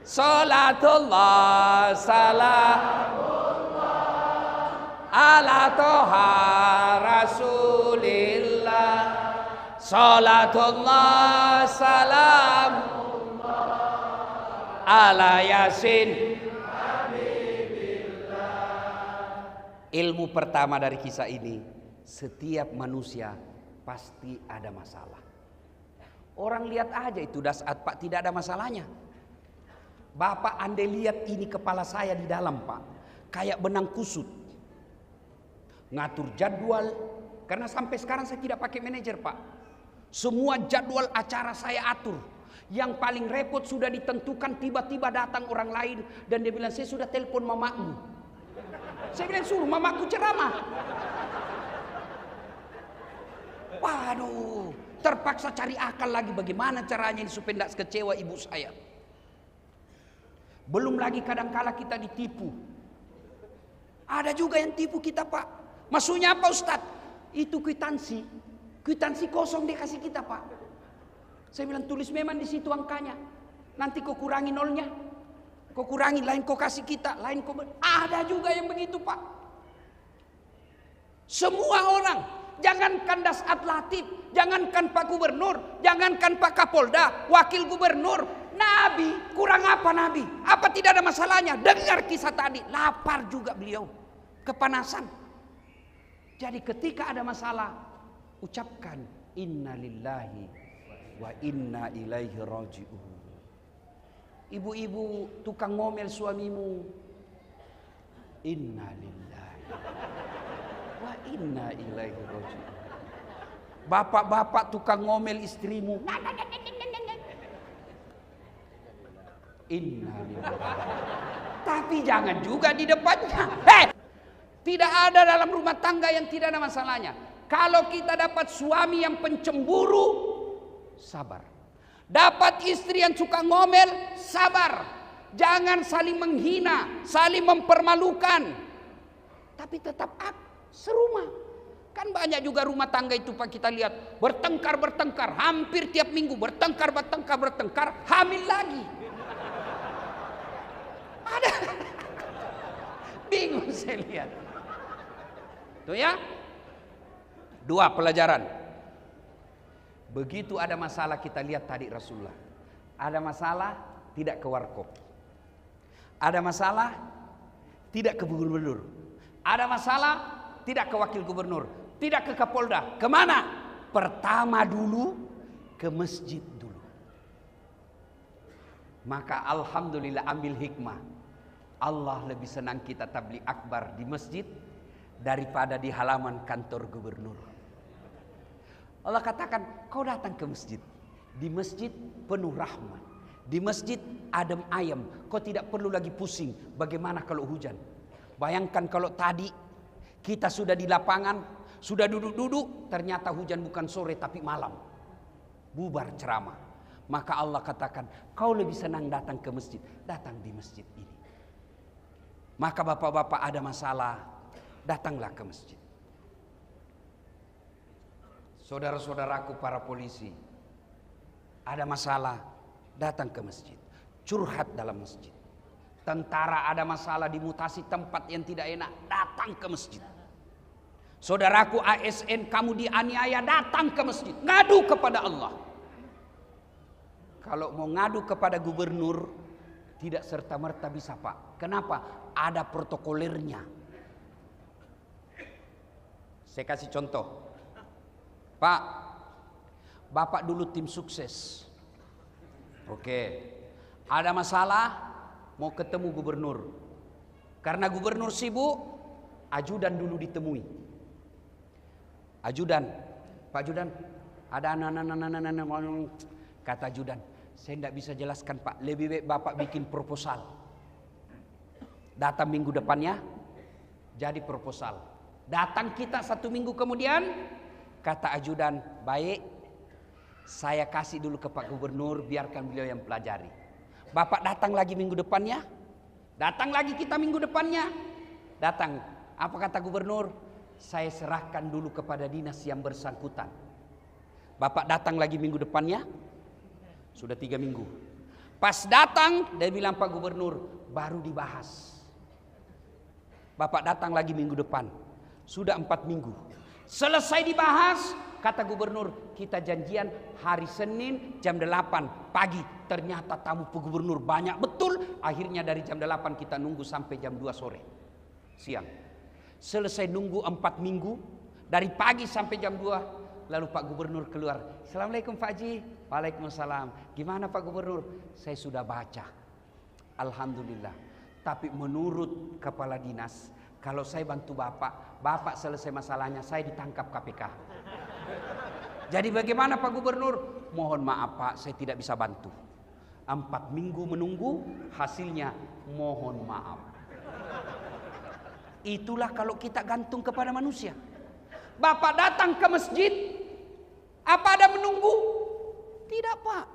Salatullah salamullah ala toha rasulillah. Salatullah salamullah ala yasin habibillah. Ilmu pertama dari kisah ini, setiap manusia pasti ada masalah. Orang lihat aja itu Dasat, Pak, tidak ada masalahnya. Bapak andai lihat ini kepala saya di dalam, Pak, kayak benang kusut. Ngatur jadwal, karena sampai sekarang saya tidak pakai manajer, Pak. Semua jadwal acara saya atur. Yang paling repot sudah ditentukan, tiba-tiba datang orang lain dan dia bilang, saya sudah telepon mamamu. Saya bilang, suruh mamaku ceramah. Waduh, terpaksa cari akal lagi bagaimana caranya ini supaya tidak kecewa ibu saya. Belum lagi kadangkala kita ditipu. Ada juga yang tipu kita, Pak. Maksudnya apa, Ustadz? Itu kwitansi. Kwitansi kosong dia kasih kita, Pak. Saya bilang, tulis memang di situ angkanya. Nanti kau kurangi nolnya. Kau kurangi, lain kau kasih kita, lain kau... Ada juga yang begitu, Pak. Semua orang. Jangankan Dasat Latif, jangankan Pak Gubernur, jangankan Pak Kapolda, Wakil Gubernur, Nabi, kurang apa Nabi? Apa tidak ada masalahnya? Dengar kisah tadi, lapar juga beliau, kepanasan. Jadi ketika ada masalah, ucapkan inna lillahi wa inna ilaihi raji'un. Ibu-ibu tukang ngomel suamimu, inna lillahi wa inna ilaihi raji'un. Bapak-bapak tukang ngomel istrimu, inna lillahi. Tapi jangan juga di depannya. Tidak ada dalam rumah tangga yang tidak ada masalahnya. Kalau kita dapat suami yang pencemburu, sabar. Dapat istri yang suka ngomel, sabar. Jangan saling menghina, saling mempermalukan. Tapi tetap serumah. Kan banyak juga rumah tangga itu, Pak, kita lihat bertengkar, hampir tiap minggu bertengkar, hamil lagi. Ada. Bingung saya lihat. Tuh ya. 2 pelajaran. Begitu ada masalah kita lihat tadi Rasulullah. Ada masalah tidak ke warkop. Ada masalah tidak ke gubernur. Ada masalah tidak ke wakil gubernur. Tidak ke Kapolda. Kemana? Pertama dulu ke masjid dulu. Maka alhamdulillah ambil hikmah. Allah lebih senang kita tabligh akbar di masjid daripada di halaman kantor gubernur. Allah katakan, kau datang ke masjid. Di masjid penuh rahmat. Di masjid adem ayem. Kau tidak perlu lagi pusing bagaimana kalau hujan. Bayangkan kalau tadi kita sudah di lapangan, sudah duduk-duduk, ternyata hujan bukan sore tapi malam. Bubar ceramah. Maka Allah katakan, kau lebih senang datang ke masjid. Datang di masjid ini. Maka bapak-bapak ada masalah, datanglah ke masjid. Saudara-saudaraku para polisi, ada masalah, datang ke masjid. Curhat dalam masjid. Tentara ada masalah di mutasi tempat yang tidak enak, datang ke masjid. Saudaraku ASN, kamu dianiaya, datang ke masjid. Ngadu kepada Allah. Kalau mau ngadu kepada gubernur, tidak serta-merta bisa, Pak. Kenapa? Ada protokolernya. Saya kasih contoh. Pak, Bapak dulu tim sukses. Oke. Ada masalah, mau ketemu gubernur. Karena gubernur sibuk, ajudan dulu ditemui. Ajudan, Pak Ajudan, ada anak-anak. Kata ajudan, saya tidak bisa jelaskan, Pak. Lebih baik Bapak bikin proposal. Datang minggu depannya, jadi proposal. Datang kita 1 minggu kemudian, kata ajudan, baik, saya kasih dulu ke Pak Gubernur, biarkan beliau yang pelajari. Bapak datang lagi minggu depannya, datang lagi kita minggu depannya, datang. Apa kata Gubernur? Saya serahkan dulu kepada dinas yang bersangkutan. Bapak datang lagi minggu depannya, sudah 3 minggu. Pas datang, dia bilang Pak Gubernur, baru dibahas. Bapak datang lagi minggu depan, sudah 4 minggu. Selesai dibahas, kata gubernur, kita janjian hari Senin jam 8 pagi. Ternyata tamu Pak Gubernur banyak betul. Akhirnya dari jam 8 kita nunggu sampai jam 2 sore. Siang. Selesai nunggu 4 minggu. Dari pagi sampai jam 2. Lalu Pak Gubernur keluar. Assalamualaikum Pak Haji. Waalaikumsalam. Gimana Pak Gubernur? Saya sudah baca. Alhamdulillah. Tapi menurut kepala dinas, kalau saya bantu Bapak selesai masalahnya, saya ditangkap KPK. Jadi bagaimana Pak Gubernur? Mohon maaf Pak, saya tidak bisa bantu. 4 minggu menunggu, hasilnya mohon maaf. Itulah kalau kita gantung kepada manusia. Bapak datang ke masjid, apa ada menunggu? Tidak Pak.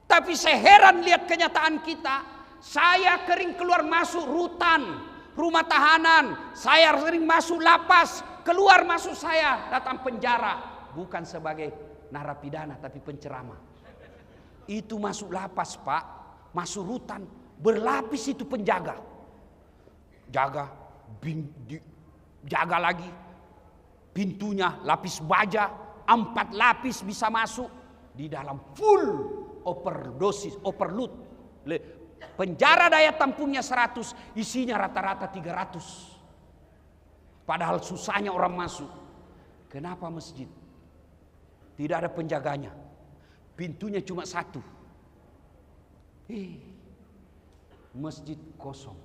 Tapi saya heran lihat kenyataan kita. Saya kering keluar masuk rutan, rumah tahanan. Saya sering masuk lapas, keluar masuk saya datang penjara. Bukan sebagai narapidana tapi penceramah. Itu masuk lapas Pak, masuk rutan, berlapis itu penjaga. Jaga lagi. Pintunya lapis baja, 4 lapis bisa masuk. Di dalam full overload. Penjara daya tampungnya 100, isinya rata-rata 300. Padahal susahnya orang masuk. Kenapa masjid? Tidak ada penjaganya. Pintunya cuma 1. Masjid kosong.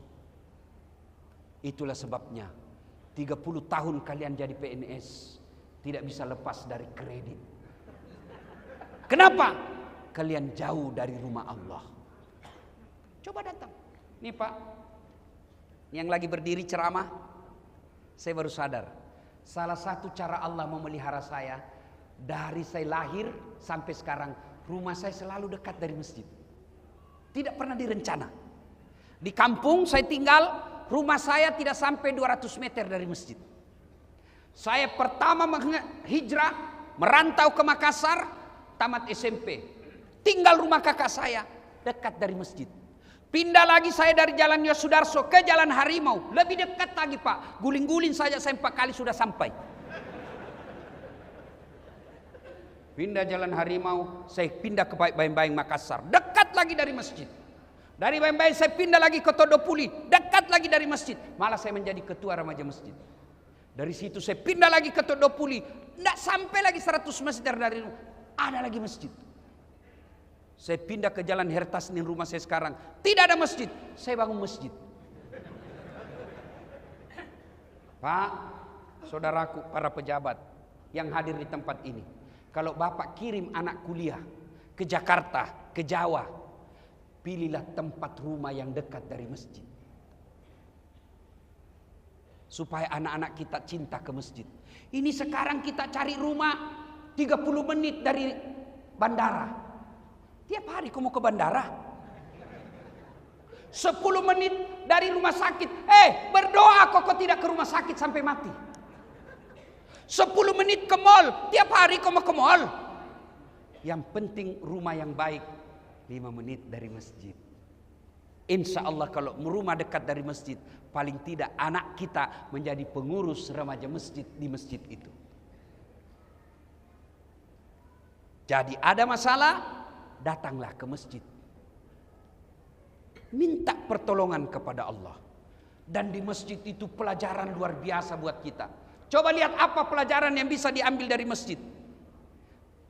Itulah sebabnya 30 tahun kalian jadi PNS tidak bisa lepas dari kredit. Kenapa? Kalian jauh dari rumah Allah. Coba datang. Nih Pak, yang lagi berdiri ceramah, saya baru sadar. Salah satu cara Allah memelihara saya, dari saya lahir sampai sekarang, rumah saya selalu dekat dari masjid. Tidak pernah direncana. Di kampung saya tinggal, rumah saya tidak sampai 200 meter dari masjid. Saya pertama hijrah, merantau ke Makassar, tamat SMP. Tinggal rumah kakak saya, dekat dari masjid. Pindah lagi saya dari Jalan Yosudarso ke Jalan Harimau. Lebih dekat lagi Pak. Guling-guling saja saya 4 kali sudah sampai. Pindah Jalan Harimau, saya pindah ke Bayang-Bayang Makassar. Dekat lagi dari masjid. Dari Bayang-Bayang saya pindah lagi ke Todopuli. Dekat lagi dari masjid. Malah saya menjadi ketua remaja masjid. Dari situ saya pindah lagi ke Todopuli. Tidak sampai lagi 100 meter dari rumah. Ada lagi masjid. Saya pindah ke Jalan Hertasnin rumah saya sekarang. Tidak ada masjid. Saya bangun masjid. Pak, saudaraku, para pejabat yang hadir di tempat ini. Kalau Bapak kirim anak kuliah ke Jakarta, ke Jawa, pilihlah tempat rumah yang dekat dari masjid. Supaya anak-anak kita cinta ke masjid. Ini sekarang kita cari rumah 30 menit dari bandara. Tiap hari kamu ke bandara. 10 menit dari rumah sakit. Berdoa kok tidak ke rumah sakit sampai mati. 10 menit ke mall. Tiap hari kau mau ke mall. Yang penting rumah yang baik. 5 menit dari masjid. Insya Allah kalau rumah dekat dari masjid, paling tidak anak kita menjadi pengurus remaja masjid di masjid itu. Jadi ada masalah, datanglah ke masjid. Minta pertolongan kepada Allah. Dan di masjid itu pelajaran luar biasa buat kita. Coba lihat apa pelajaran yang bisa diambil dari masjid.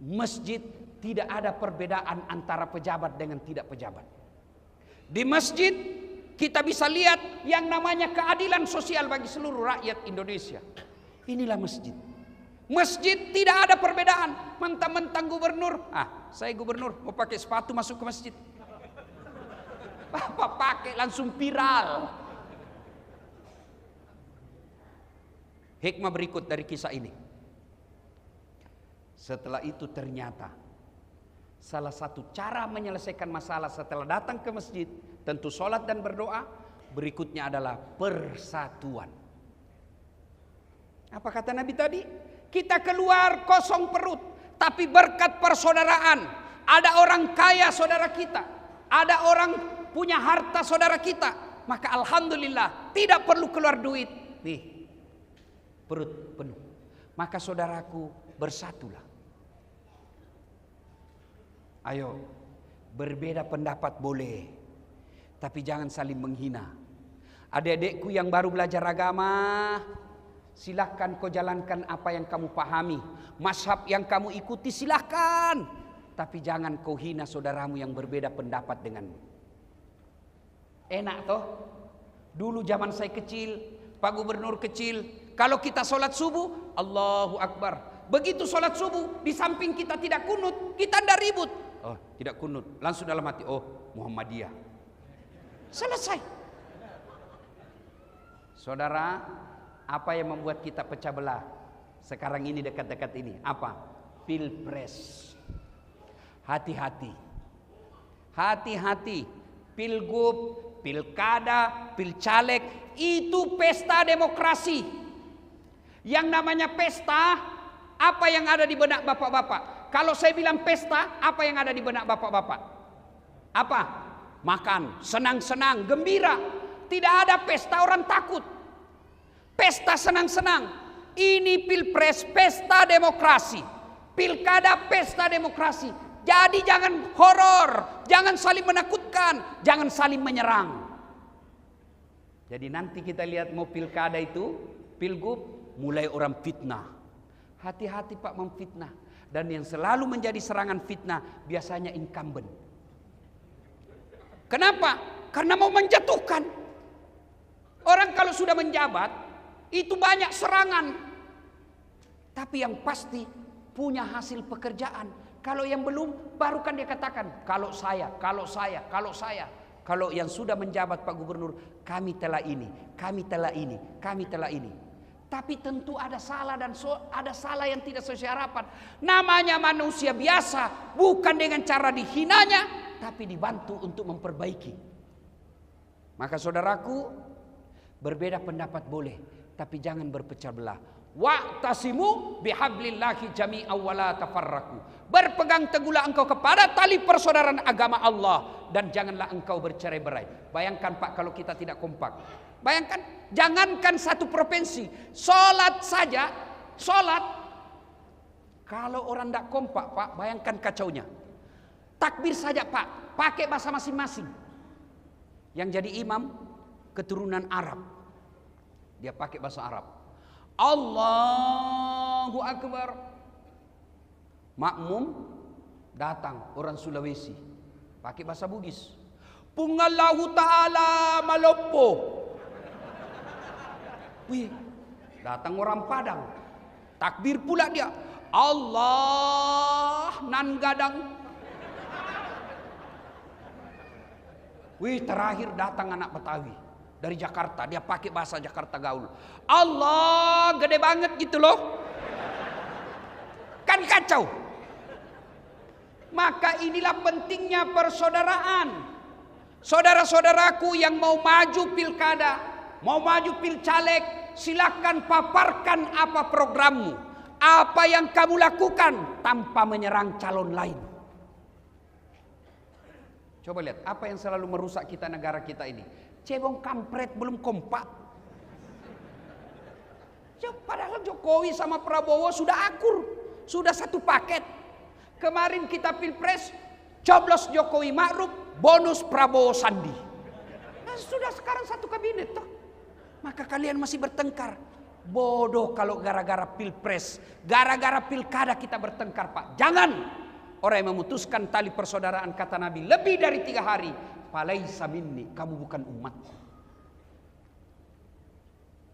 Masjid tidak ada perbedaan antara pejabat dengan tidak pejabat. Di masjid kita bisa lihat yang namanya keadilan sosial bagi seluruh rakyat Indonesia. Inilah masjid. Masjid tidak ada perbedaan. Mentang-mentang gubernur, saya gubernur mau pakai sepatu masuk ke masjid. Bapak pakai langsung viral. Hikmah berikut dari kisah ini. Setelah itu ternyata salah satu cara menyelesaikan masalah setelah datang ke masjid, tentu sholat dan berdoa, berikutnya adalah persatuan. Apa kata Nabi tadi? Kita keluar kosong perut, tapi berkat persaudaraan. Ada orang kaya saudara kita, ada orang punya harta saudara kita, maka alhamdulillah tidak perlu keluar duit. Nih, perut penuh. Maka saudaraku, bersatulah. Ayo, berbeda pendapat boleh, tapi jangan saling menghina. Adik-adikku yang baru belajar agama, silahkan kau jalankan apa yang kamu pahami. Mazhab yang kamu ikuti silahkan, tapi jangan kau hina saudaramu yang berbeda pendapat denganmu. Enak toh? Dulu zaman saya kecil, Pak Gubernur kecil, kalau kita sholat subuh, Allahu Akbar. Begitu sholat subuh, di samping kita tidak kunut, kita tidak ribut. Oh, tidak kunut, langsung dalam hati, oh Muhammadiyah. Selesai. Saudara, apa yang membuat kita pecah belah sekarang ini dekat-dekat ini? Apa? Pilpres. Hati-hati. Hati-hati. Pilgub, pilkada, pilcaleg, itu pesta demokrasi. Yang namanya pesta, apa yang ada di benak bapak-bapak? Kalau saya bilang pesta, apa yang ada di benak bapak-bapak? Apa? Makan, senang-senang, gembira. Tidak ada pesta orang takut. Pesta senang-senang. Ini pilpres, pesta demokrasi. Pilkada, pesta demokrasi. Jadi jangan horor, jangan saling menakutkan, jangan saling menyerang. Jadi nanti kita lihat mau pilkada itu, pilgub, mulai orang fitnah. Hati-hati Pak memfitnah. Dan yang selalu menjadi serangan fitnah biasanya incumbent. Kenapa? Karena mau menjatuhkan. Orang kalau sudah menjabat, itu banyak serangan. Tapi yang pasti punya hasil pekerjaan. Kalau yang belum, baru kan dia katakan, kalau saya. Kalau yang sudah menjabat Pak Gubernur, kami telah ini. Tapi tentu ada salah dan ada salah yang tidak sesuai harapan. Namanya manusia biasa, bukan dengan cara dihinanya, tapi dibantu untuk memperbaiki. Maka saudaraku, berbeda pendapat boleh, tapi jangan berpecah belah. Wa'tasimu bihablillahi jami'an wa la tafarraqu. Berpegang teguhlah engkau kepada tali persaudaraan agama Allah dan janganlah engkau bercerai-berai. Bayangkan Pak kalau kita tidak kompak. Bayangkan, jangankan satu provinsi, sholat saja, sholat. Kalau orang tidak kompak Pak, bayangkan kacaunya. Takbir saja Pak, pakai bahasa masing-masing. Yang jadi imam keturunan Arab, dia pakai bahasa Arab. Allahu Akbar. Makmum datang orang Sulawesi, pakai bahasa Bugis. Pungallahu ta'ala malopo. Wih, datang orang Padang, takbir pula dia. Allah nan gadang. Wih, terakhir datang anak Betawi dari Jakarta, dia pakai bahasa Jakarta gaul. Allah gede banget gitu loh. Kan kacau. Maka inilah pentingnya persaudaraan. Saudara-saudaraku yang mau maju pilkada, mau maju pilcaleg, silakan paparkan apa programmu, apa yang kamu lakukan tanpa menyerang calon lain. Coba lihat apa yang selalu merusak kita, negara kita ini. Cebong kampret belum kompak. Padahal Jokowi sama Prabowo sudah akur, sudah satu paket. Kemarin kita pilpres, coblos Jokowi Ma'ruf, bonus Prabowo Sandi. Nah, sudah sekarang satu kabinet toh. Maka kalian masih bertengkar. Bodoh kalau gara-gara pilpres, gara-gara pilkada kita bertengkar, Pak. Jangan. Orang yang memutuskan tali persaudaraan, kata Nabi, lebih dari 3 hari, falaisa minni, kamu bukan umatku.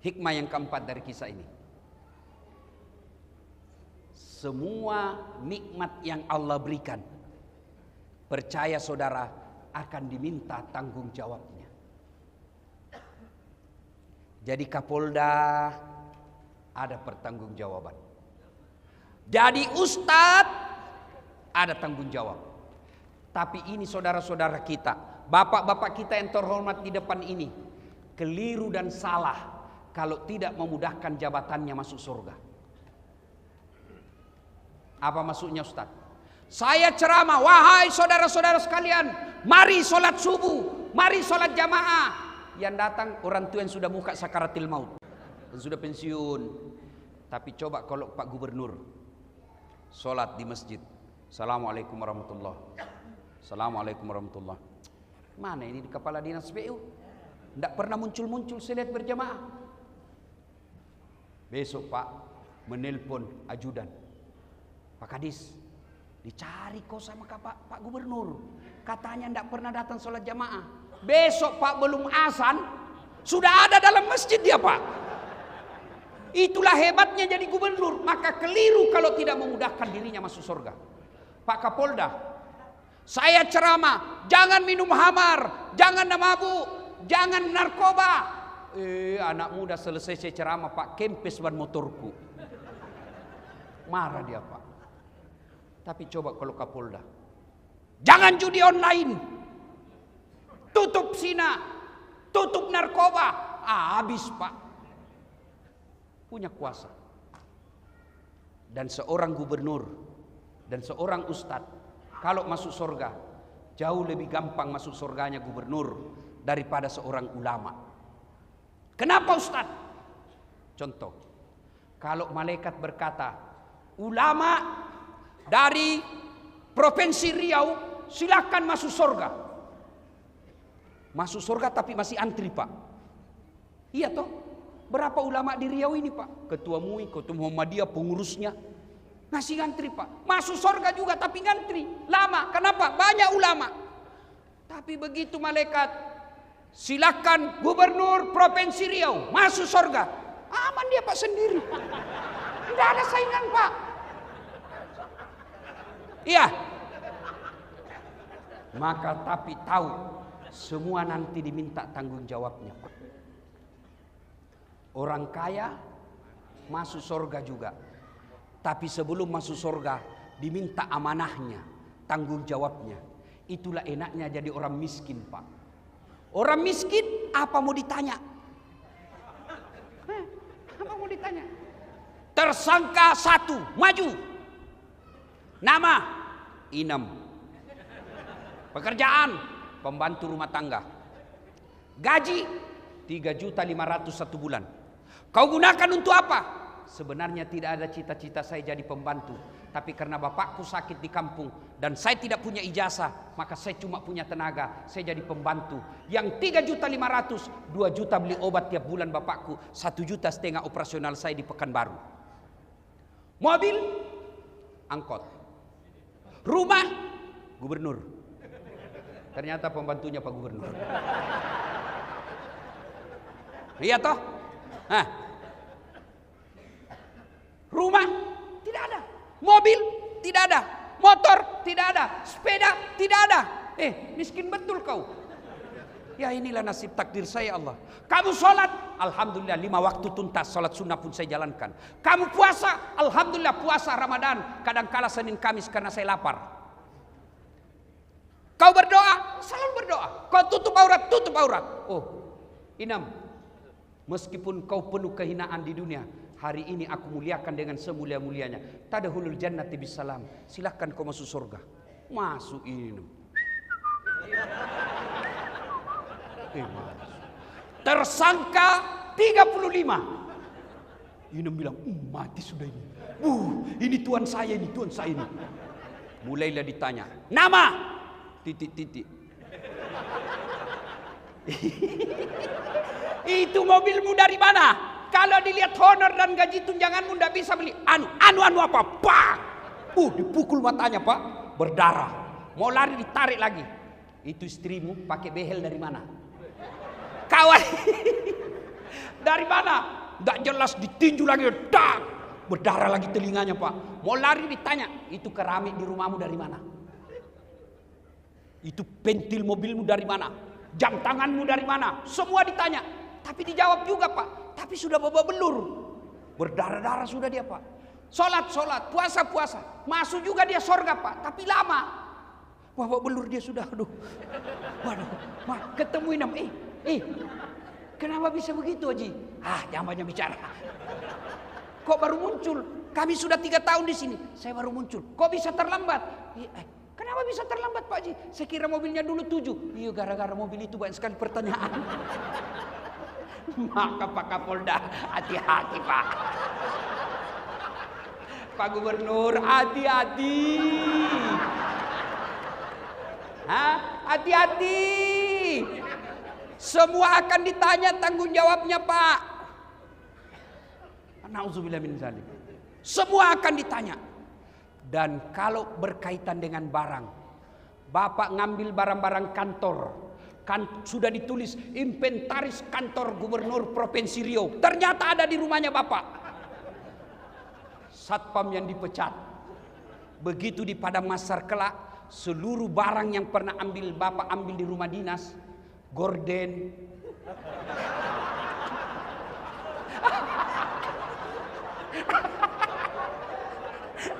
Hikmah yang keempat dari kisah ini. Semua nikmat yang Allah berikan, percaya saudara, akan diminta tanggung jawabnya. Jadi Kapolda ada pertanggungjawaban. Jadi Ustadz ada tanggung jawab. Tapi ini saudara-saudara kita, bapak-bapak kita yang terhormat di depan ini, keliru dan salah kalau tidak memudahkan jabatannya masuk surga. Apa maksudnya Ustaz? Saya ceramah, wahai saudara-saudara sekalian, mari sholat subuh, mari sholat jamaah. Yang datang orang tua yang sudah muka sakaratil maut, yang sudah pensiun. Tapi coba kalau Pak Gubernur sholat di masjid, Assalamualaikum warahmatullah, Assalamualaikum warahmatullah. Mana ini di kepala dinas PU? Tidak pernah muncul-muncul saya lihat berjamaah. Besok Pak menelpon ajudan, Pak Kadis, dicari kau sama Pak Gubernur, katanya tidak pernah datang sholat jamaah. Besok Pak belum azan sudah ada dalam masjid dia Pak. Itulah hebatnya jadi gubernur. Maka keliru kalau tidak memudahkan dirinya masuk surga. Pak Kapolda, saya ceramah, jangan minum hamar, jangan mabuk, jangan narkoba. Anak muda selesai saya ceramah, Pak, kempes ban motorku. Marah dia Pak. Tapi coba kalau Kapolda, jangan judi online, tutup zina, tutup narkoba. Habis Pak. Punya kuasa. Dan seorang gubernur dan seorang ustadz kalau masuk surga, jauh lebih gampang masuk surganya gubernur daripada seorang ulama. Kenapa ustadz? Contoh, kalau malaikat berkata, ulama dari Provinsi Riau silakan masuk surga. Masuk surga tapi masih antri Pak. Iya toh? Berapa ulama di Riau ini Pak? Ketua MUI, Ketua Muhammadiyah, pengurusnya masih ngantri Pak. Masuk surga juga tapi ngantri lama. Kenapa? Banyak ulama. Tapi begitu malaikat, silakan Gubernur Provinsi Riau masuk surga, aman dia Pak sendiri. Tidak ada saingan Pak. Iya. Maka tapi tahu semua nanti diminta tanggung jawabnya Pak. Orang kaya masuk surga juga. Tapi sebelum masuk surga diminta amanahnya, tanggung jawabnya. Itulah enaknya jadi orang miskin Pak. Orang miskin apa mau ditanya? Apa mau ditanya? Tersangka 1 maju. Nama Inem. Pekerjaan pembantu rumah tangga. Gaji 3.500.000 1 bulan. Kau gunakan untuk apa? Sebenarnya tidak ada cita-cita saya jadi pembantu, tapi karena bapakku sakit di kampung dan saya tidak punya ijazah, maka saya cuma punya tenaga, saya jadi pembantu. Yang 3.500.000, 2 juta beli obat tiap bulan bapakku, 1,5 juta operasional saya di Pekanbaru. Mobil, angkot. Rumah, gubernur. Ternyata pembantunya Pak Gubernur. Iya toh? Nah. Rumah tidak ada, mobil tidak ada, motor tidak ada, sepeda tidak ada. Miskin betul kau. Ya inilah nasib takdir saya Allah. Kamu sholat, alhamdulillah 5 waktu tuntas, sholat sunnah pun saya jalankan. Kamu puasa, alhamdulillah puasa Ramadan, kadang kala Senin Kamis karena saya lapar. Kau berdoa, selalu berdoa. Kau tutup aurat, tutup aurat. Oh, Inam, meskipun kau penuh kehinaan di dunia, hari ini aku muliakan dengan semulia-mulianya. Tadkhulul jannati bisalam. Silakan kau masuk surga. Masuk ini. Tersangka 35. Inem bilang, mati sudah ini. Ini Tuhan saya ini, Tuhan saya ini. Mulailah ditanya, nama, titik-titik. Itu mobilmu dari mana? Kalau dilihat honor dan gaji tunjanganmu tidak bisa beli. Anu apa? Pak. Dipukul matanya Pak, berdarah. Mau lari ditarik lagi. Itu istrimu pakai behel dari mana? Kawan. Dari mana? Tidak jelas, ditinju lagi. Dang. Berdarah lagi telinganya Pak. Mau lari ditanya, itu keramik di rumahmu dari mana? Itu pentil mobilmu dari mana? Jam tanganmu dari mana? Semua ditanya. Tapi dijawab juga Pak. Tapi sudah babak belur. Berdarah-darah sudah dia Pak. Sholat, puasa. Masuk juga dia surga Pak. Tapi lama. Babak belur dia sudah. Aduh. Waduh. Ketemu Inam. Kenapa bisa begitu Haji? Jangan banyak bicara. Kok baru muncul? Kami sudah 3 tahun di sini. Saya baru muncul. Kok bisa terlambat? Kenapa bisa terlambat Pak Haji? Saya kira mobilnya dulu 7. Iya, gara-gara mobil itu banyak sekali pertanyaan. Maka Pak Kapolda, hati-hati Pak. Pak Gubernur, hati-hati. Hati-hati. Semua akan ditanya tanggung jawabnya Pak. Nauzubillah min zalim. Semua akan ditanya. Dan kalau berkaitan dengan barang, Bapak ngambil barang-barang kantor, kan sudah ditulis inventaris kantor Gubernur Provinsi Riau. Ternyata ada di rumahnya Bapak. Satpam yang dipecat. Begitu di Padang Masar kelak, seluruh barang yang pernah Bapak ambil di rumah dinas, gorden,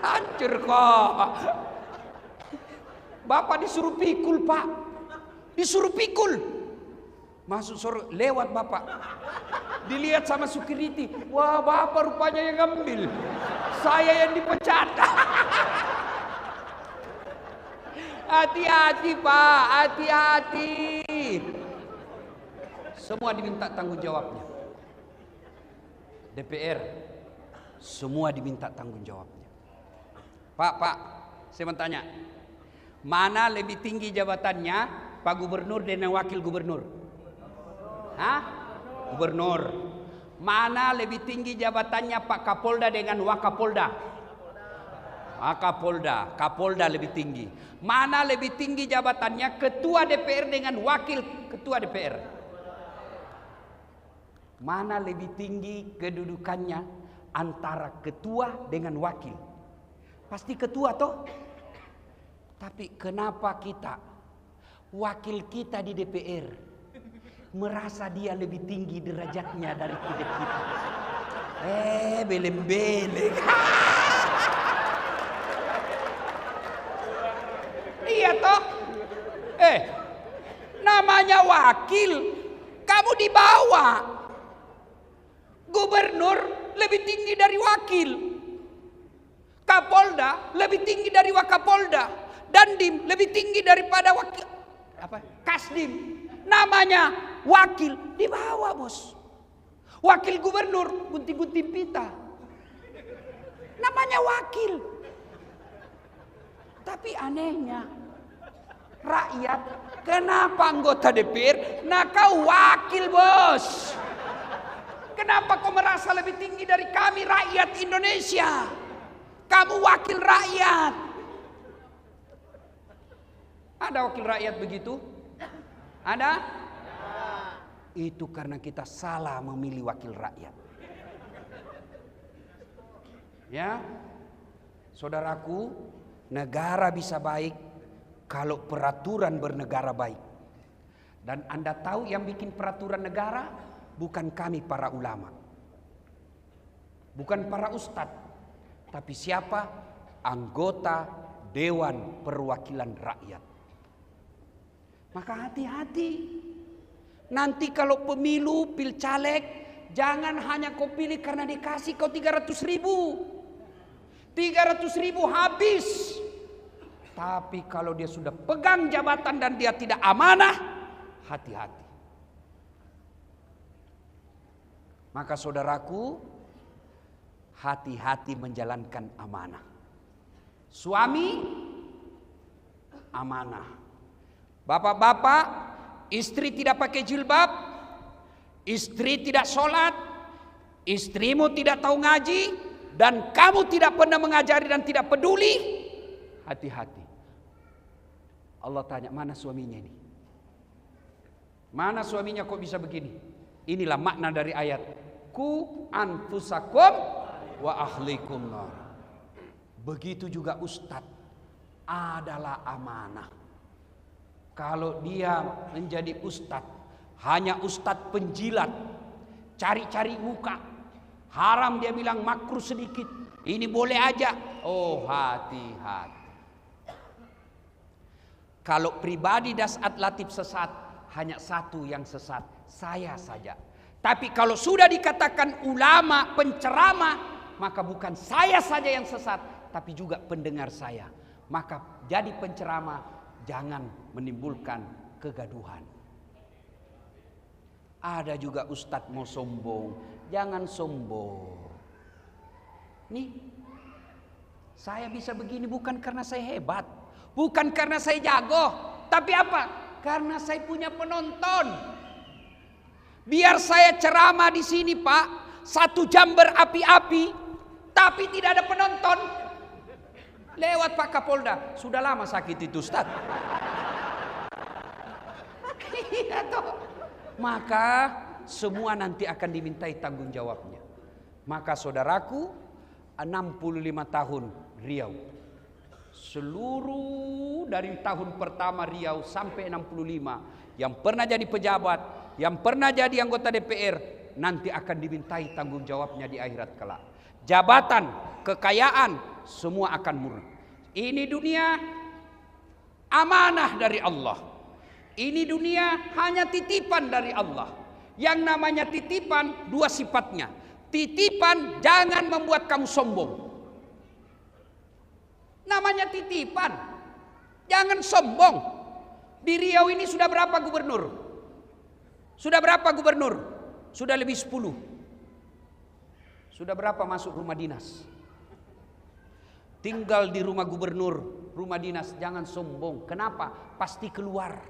hancur kok. Bapak disuruh pikul Pak. Disuruh pikul. Masuk sore lewat Bapak. Dilihat sama security. Wah, Bapak rupanya yang ngambil. Saya yang dipecat. Hati-hati Pak, hati-hati. Semua diminta tanggung jawabnya. DPR semua diminta tanggung jawabnya. Pak, saya mau tanya, mana lebih tinggi jabatannya, Pak Gubernur dan Wakil Gubernur? Gubernur. Mana lebih tinggi jabatannya Pak Kapolda dengan Wakapolda? Wakapolda, Kapolda lebih tinggi. Mana lebih tinggi jabatannya Ketua DPR dengan Wakil Ketua DPR? Mana lebih tinggi kedudukannya antara ketua dengan wakil? Pasti ketua toh. Tapi kenapa kita, wakil kita di DPR, merasa dia lebih tinggi derajatnya dari kita? Beleng-beleng. Iya toh. Namanya wakil, kamu di bawah. Gubernur lebih tinggi dari wakil. Kapolda lebih tinggi dari Wakapolda. Dandim lebih tinggi daripada wakil Kasdim. Namanya wakil di bawah bos. Wakil gubernur gunting-gunting pita. Namanya wakil. Tapi anehnya rakyat, kenapa anggota DPR? Nah kau wakil bos. Kenapa kau merasa lebih tinggi dari kami rakyat Indonesia? Kamu wakil rakyat. Ada wakil rakyat begitu? Ada? Itu karena kita salah memilih wakil rakyat. Ya, saudaraku, negara bisa baik kalau peraturan bernegara baik. Dan Anda tahu yang bikin peraturan negara? Bukan kami para ulama, bukan para ustadz, tapi siapa? Anggota Dewan Perwakilan Rakyat. Maka hati-hati. Nanti kalau pemilu, pilcaleg, jangan hanya kau pilih karena dikasih kau 300.000. 300.000 habis. Tapi kalau dia sudah pegang jabatan dan dia tidak amanah, hati-hati. Maka saudaraku, hati-hati menjalankan amanah. Suami, amanah. Bapak-bapak, istri tidak pakai jilbab, istri tidak sholat, istrimu tidak tahu ngaji, dan kamu tidak pernah mengajari dan tidak peduli, hati-hati. Allah tanya, mana suaminya ini? Mana suaminya kok bisa begini? Inilah makna dari ayat ku anfusakum wa ahlikum nar. Begitu juga ustadz adalah amanah. Kalau dia menjadi ustadz, hanya ustadz penjilat, cari-cari muka, haram dia bilang, makruh sedikit, ini boleh aja. Oh, hati-hati. Kalau pribadi Das'at Latif sesat, hanya satu yang sesat, saya saja. Tapi kalau sudah dikatakan ulama, penceramah, maka bukan saya saja yang sesat, tapi juga pendengar saya. Maka jadi penceramah, jangan menimbulkan kegaduhan. Ada juga ustadz mau sombong, jangan sombong. Nih, saya bisa begini bukan karena saya hebat, bukan karena saya jago, tapi apa? Karena saya punya penonton. Biar saya ceramah di sini, Pak, 1 jam berapi-api, tapi tidak ada penonton. Lewat Pak Kapolda, sudah lama sakit itu, Ustaz. Iya toh. Maka semua nanti akan dimintai tanggung jawabnya. Maka saudaraku, 65 tahun Riau. Seluruh dari tahun pertama Riau sampai 65, yang pernah jadi pejabat, yang pernah jadi anggota DPR, nanti akan dimintai tanggung jawabnya di akhirat kelak. Jabatan, kekayaan, semua akan murni. Ini dunia amanah dari Allah. Ini dunia hanya titipan dari Allah. Yang namanya titipan, 2 sifatnya. Titipan jangan membuat kamu sombong. Namanya titipan, jangan sombong. Di Riau ini sudah berapa gubernur? Sudah berapa gubernur? Sudah lebih 10. Sudah berapa masuk rumah dinas? Tinggal di rumah gubernur, rumah dinas, jangan sombong. Kenapa? Pasti keluar.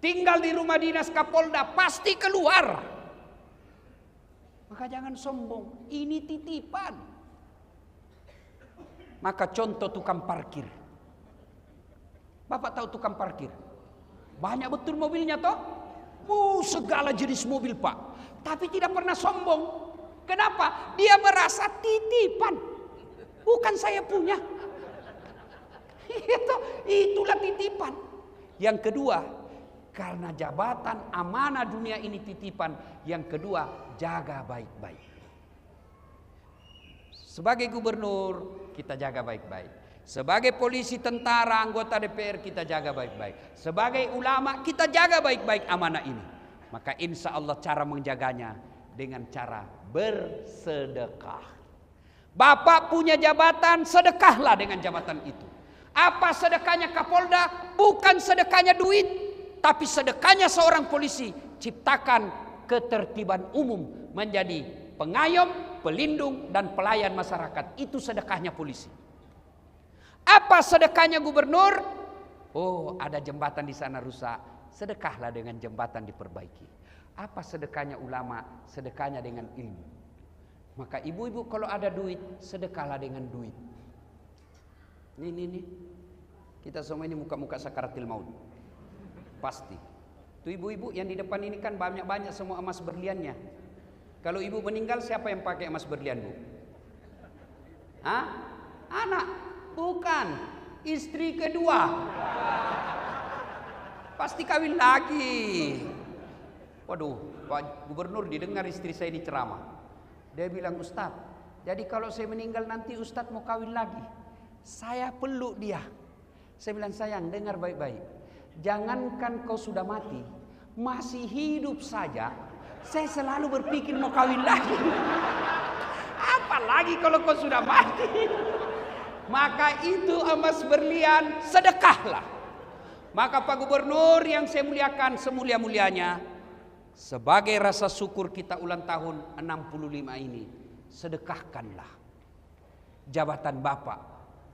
Tinggal di rumah dinas Kapolda, pasti keluar. Maka jangan sombong, ini titipan. Maka contoh tukang parkir. Bapak tahu tukang parkir? Banyak betul mobilnya toh? Segala jenis mobil, Pak. Tapi tidak pernah sombong. Kenapa? Dia merasa titipan. Bukan saya punya. Itulah titipan. Yang kedua, karena jabatan amanah dunia ini titipan. Yang kedua, jaga baik-baik. Sebagai gubernur, kita jaga baik-baik. Sebagai polisi, tentara, anggota DPR, kita jaga baik-baik. Sebagai ulama, kita jaga baik-baik amanah ini. Maka insya Allah cara menjaganya dengan cara bersedekah. Bapak punya jabatan, sedekahlah dengan jabatan itu. Apa sedekahnya Kapolda? Bukan sedekahnya duit, tapi sedekahnya seorang polisi. Ciptakan ketertiban umum, menjadi pengayom, pelindung, dan pelayan masyarakat. Itu sedekahnya polisi. Apa sedekahnya gubernur? Oh, ada jembatan di sana rusak, sedekahlah dengan jembatan diperbaiki. Apa sedekahnya ulama? Sedekahnya dengan ilmu. Maka ibu-ibu kalau ada duit, sedekahlah dengan duit. Nih. Kita semua ini muka-muka sakaratil maut. Pasti. Tuh ibu-ibu yang di depan ini kan banyak-banyak semua emas berliannya. Kalau ibu meninggal, siapa yang pakai emas berlian, Bu? Hah? Anak? Bukan. Istri kedua. Pasti kawin lagi. Waduh, Pak Gubernur didengar istri saya ini ceramah. Dia bilang, Ustadz, jadi kalau saya meninggal nanti Ustadz mau kawin lagi. Saya peluk dia. Saya bilang, sayang, dengar baik-baik. Jangankan kau sudah mati, masih hidup saja, saya selalu berpikir mau kawin lagi. Apalagi kalau kau sudah mati. Maka itu emas berlian, sedekahlah. Maka Pak Gubernur yang saya muliakan, semulia-mulianya, sebagai rasa syukur kita ulang tahun 65 ini, sedekahkanlah jabatan Bapak,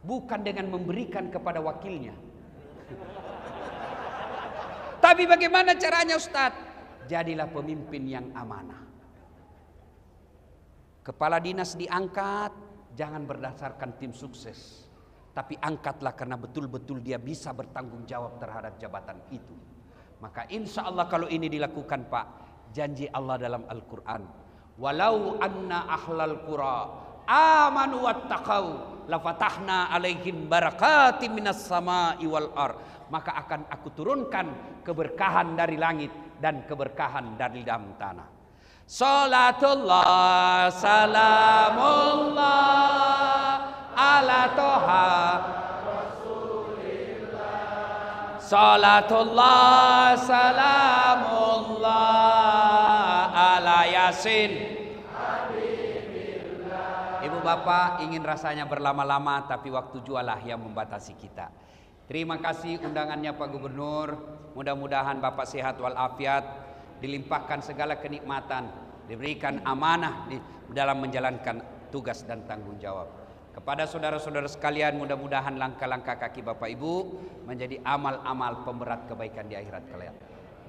bukan dengan memberikan kepada wakilnya. Tapi bagaimana caranya, Ustadz? Jadilah pemimpin yang amanah. Kepala dinas diangkat, jangan berdasarkan tim sukses, tapi angkatlah karena betul-betul dia bisa bertanggung jawab terhadap jabatan itu. Maka insya Allah kalau ini dilakukan, Pak, janji Allah dalam Al-Quran, walau anna ahlal qura amanu wattaqau lafatahna alaihim barakatim minas sama'i wal ar, maka akan aku turunkan keberkahan dari langit dan keberkahan dari dalam tanah. Salatullah salamullah ala toha Rasulillah. Salatullah salamullah ala Yasin. Ibu bapak ingin rasanya berlama-lama, tapi waktu jualah yang membatasi kita. Terima kasih undangannya Pak Gubernur. Mudah-mudahan Bapak sehat walafiat, dilimpahkan segala kenikmatan, diberikan amanah di dalam menjalankan tugas dan tanggung jawab. Kepada saudara-saudara sekalian, mudah-mudahan langkah-langkah kaki Bapak Ibu menjadi amal-amal pemberat kebaikan di akhirat kalian.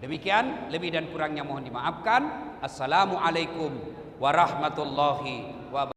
Demikian, lebih dan kurangnya mohon dimaafkan. Assalamualaikum warahmatullahi